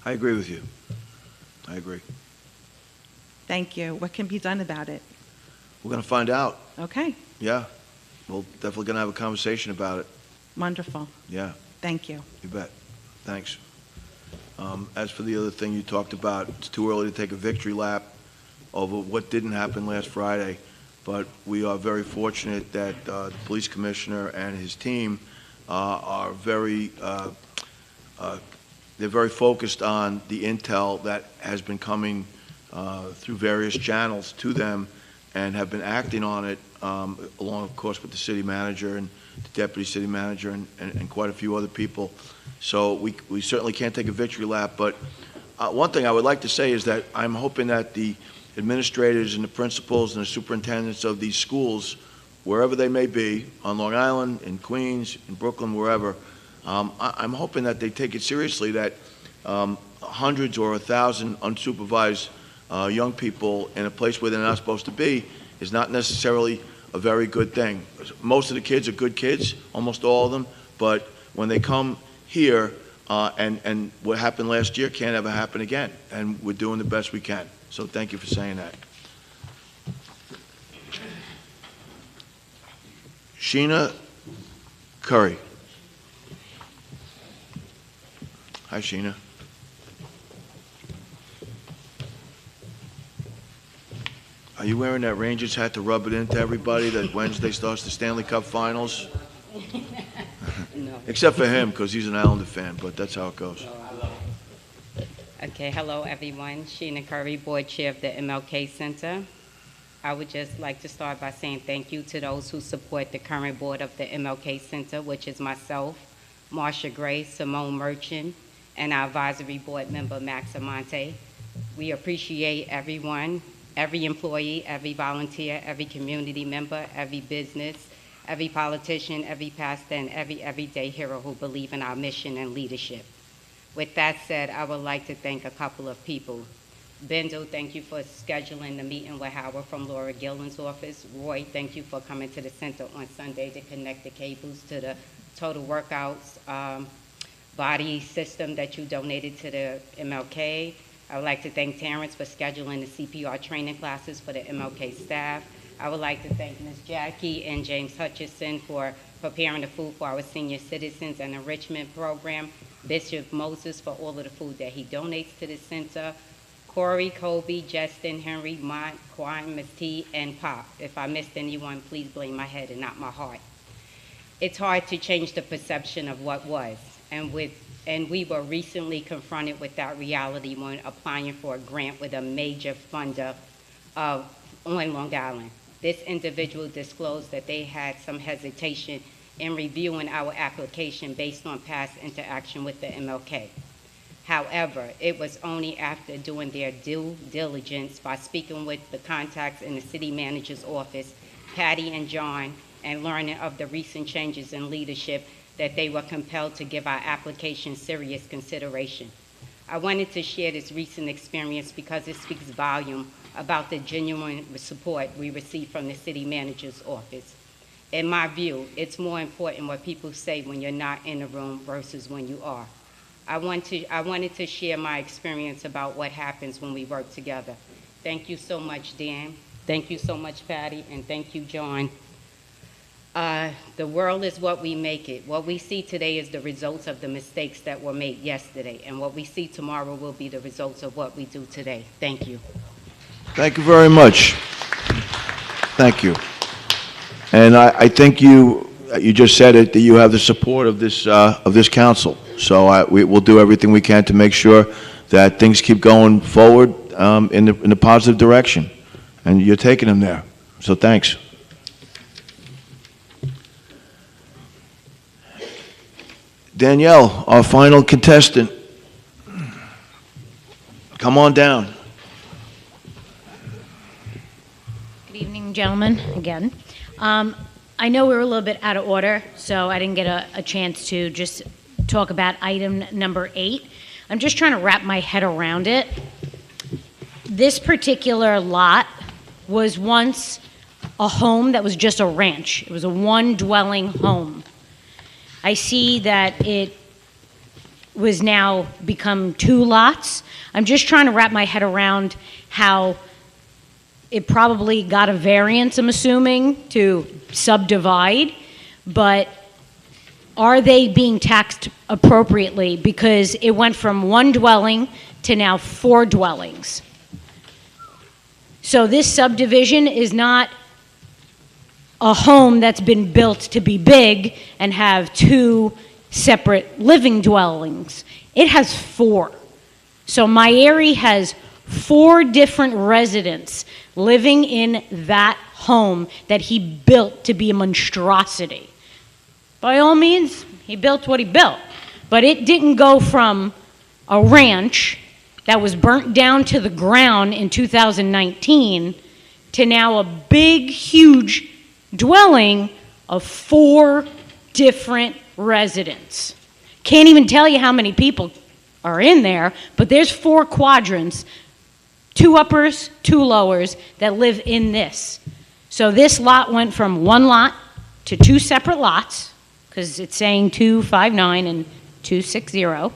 I agree with you. I agree. Thank you. What can be done about it? We're going to find out. Okay, Yeah. We're definitely going to have a conversation about it. wonderful. Yeah, Thank you. you bet. Thanks. As for the other thing you talked about, it's too early to take a victory lap over what didn't happen last Friday, but we are very fortunate that the police commissioner and his team are they're very focused on the intel that has been coming through various channels to them and have been acting on it, along, of course, with the city manager and the deputy city manager and quite a few other people. So we certainly can't take a victory lap, but one thing I would like to say is that I'm hoping that the administrators and the principals and the superintendents of these schools, wherever they may be, on Long Island, in Queens, in Brooklyn, wherever, I'm hoping that they take it seriously that hundreds or 1,000 unsupervised young people in a place where they're not supposed to be is not necessarily a very good thing. Most of the kids are good kids, almost all of them, but when they come here, and what happened last year can't ever happen again, and we're doing the best we can. So thank you for saying that. Sheena Curry. Hi, Sheena. Are you wearing that Rangers hat to rub it into everybody that Wednesday starts the Stanley Cup Finals? No. Except for him, because he's an Islander fan, but that's how it goes. Okay, hello everyone. Sheena Curry, Board Chair of the MLK Center. I would just like to start by saying thank you to those who support the current board of the MLK Center, which is myself, Marsha Gray, Simone Merchant, and our advisory board member, Max Amante. We appreciate everyone, every employee, every volunteer, every community member, every business, every politician, every pastor, and every everyday hero who believe in our mission and leadership. With that said, I would like to thank a couple of people. Bendo, thank you for scheduling the meeting with Howard from Laura Gillen's office. Roy, thank you for coming to the center on Sunday to connect the cables to the Total Workouts body system that you donated to the MLK. I would like to thank Terrence for scheduling the CPR training classes for the MLK staff. I would like to thank Ms. Jackie and James Hutchison for preparing the food for our senior citizens and enrichment program. Bishop Moses for all of the food that he donates to the center. Corey, Kobe, Justin, Henry, Mont, Quan, Ms. T, and Pop. If I missed anyone, please blame my head and not my heart. It's hard to change the perception of what was, and we were recently confronted with that reality when applying for a grant with a major funder on Long Island. This individual disclosed that they had some hesitation in reviewing our application based on past interaction with the MLK. However, it was only after doing their due diligence by speaking with the contacts in the city manager's office, Patty and John, and learning of the recent changes in leadership that they were compelled to give our application serious consideration. I wanted to share this recent experience because it speaks volume about the genuine support we received from the city manager's office. In my view, it's more important what people say when you're not in the room versus when you are. I wanted to share my experience about what happens when we work together. Thank you so much, Dan. Thank you so much, Patty, and thank you, John. The world is what we make it. What we see today is the results of the mistakes that were made yesterday, and what we see tomorrow will be the results of what we do today. Thank you. Thank you very much. Thank you. And I think you just said it, that you have the support of this council. So we will do everything we can to make sure that things keep going forward in the positive direction, and you're taking them there. So thanks. Danielle, our final contestant. Come on down. Good evening, gentlemen, again. I know we were a little bit out of order, so I didn't get a chance to just talk about item number 8. I'm just trying to wrap my head around it. This particular lot was once a home that was just a ranch. It was a one-dwelling home. I see that it was now become 2 lots. I'm just trying to wrap my head around how it probably got a variance, I'm assuming, to subdivide, but are they being taxed appropriately? Because it went from 1 dwelling to now 4 dwellings. So this subdivision is not a home that's been built to be big and have 2 separate living dwellings. It has 4. So my area has 4 different residents living in that home that he built to be a monstrosity. By all means, he built what he built. But it didn't go from a ranch that was burnt down to the ground in 2019 to now a big, huge dwelling of 4 different residents. Can't even tell you how many people are in there, but there's 4 quadrants, 2 uppers, 2 lowers that live in this. So this lot went from 1 lot to 2 separate lots, because it's saying 259 and 260.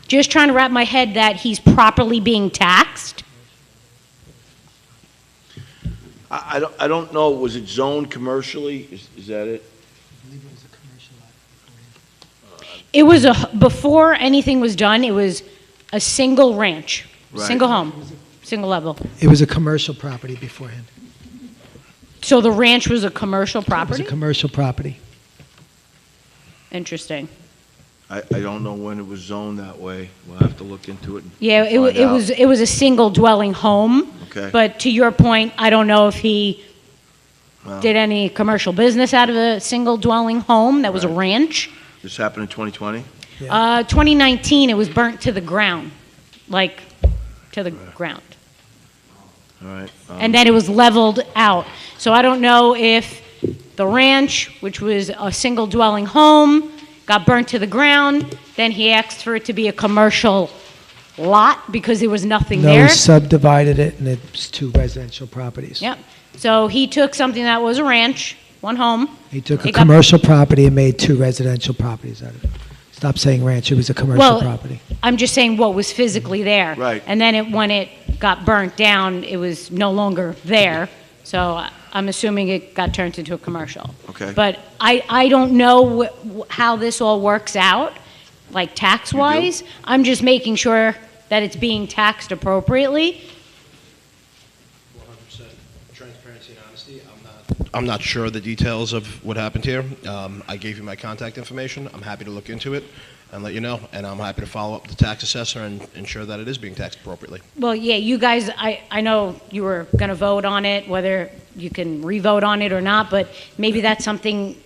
Just trying to wrap my head that he's properly being taxed. I don't know, was it zoned commercially? Is that it? It was before anything was done, it was a single ranch, Right. single home, single level. It was a commercial property beforehand. So the ranch was a commercial It was property? a commercial property. Interesting. I don't know when it was zoned that way. We'll have to look into it. And Yeah, find out. it was a single dwelling home. Okay. But to your point, I don't know if he Well, did any commercial business out of a single dwelling home that was a ranch. This happened in 2020? 2019, it was burnt to the ground, like to the ground. All right. And then it was leveled out. So I don't know if the ranch, which was a single dwelling home, got burnt to the ground, then he asked for it to be a commercial lot because there was nothing No, there. he subdivided it, and it's 2 residential properties. Yep. So he took something that was a ranch, 1 home. He took a It got- commercial property and made 2 residential properties out of it. Stop saying ranch, it was a commercial Well, property. I'm just saying what was physically there. Right. And then when it got burnt down, it was no longer there. So I'm assuming it got turned into a commercial. Okay. But I don't know how this all works out, like tax-wise. I'm just making sure that it's being taxed appropriately. 100% transparency and honesty. I'm not sure the details of what happened here. I gave you my contact information. I'm happy to look into it and let you know. And I'm happy to follow up with the tax assessor and ensure that it is being taxed appropriately. Well, yeah, you guys, I know you were going to vote on it, whether you can re-vote on it or not, but maybe that's something,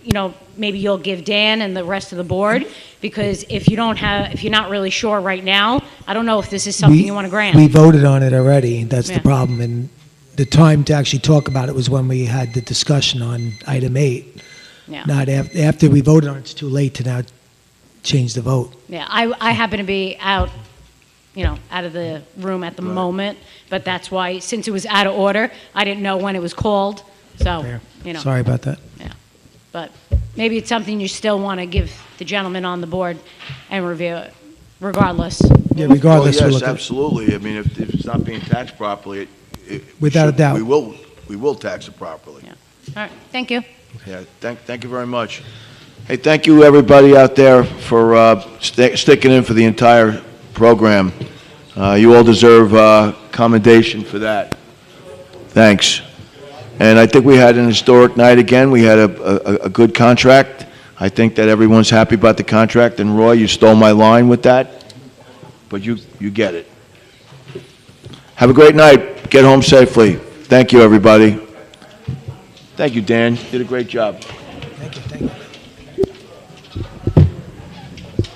maybe you'll give Dan and the rest of the board, because if you're not really sure right now, I don't know if this is something you want to grant. We voted on it already, that's Yeah. the problem. And the time to actually talk about it was when we had the discussion on item 8. Yeah. Not after we voted on it, it's too late to now change the vote. Yeah, I happen to be out of the room at the moment, but that's why, since it was out of order, I didn't know when it was called, so, Sorry about that. Yeah, but maybe it's something you still want to give the gentleman on the board and review it, regardless. Yeah, regardless, Oh, we'll yes, look at it. absolutely. I mean, if it's not being taxed properly, Without a doubt. we will tax it properly. All right, thank you. Yeah, thank you very much. Hey, thank you, everybody out there, for sticking in for the entire program. You all deserve commendation for that. Thanks. And I think we had an historic night again. We had a good contract. I think that everyone's happy about the contract. And Roy, you stole my line with that. but you get it. Have a great night. Get home safely. Thank you, everybody. Thank you, Dan. You did a great job. Thank you, thank you.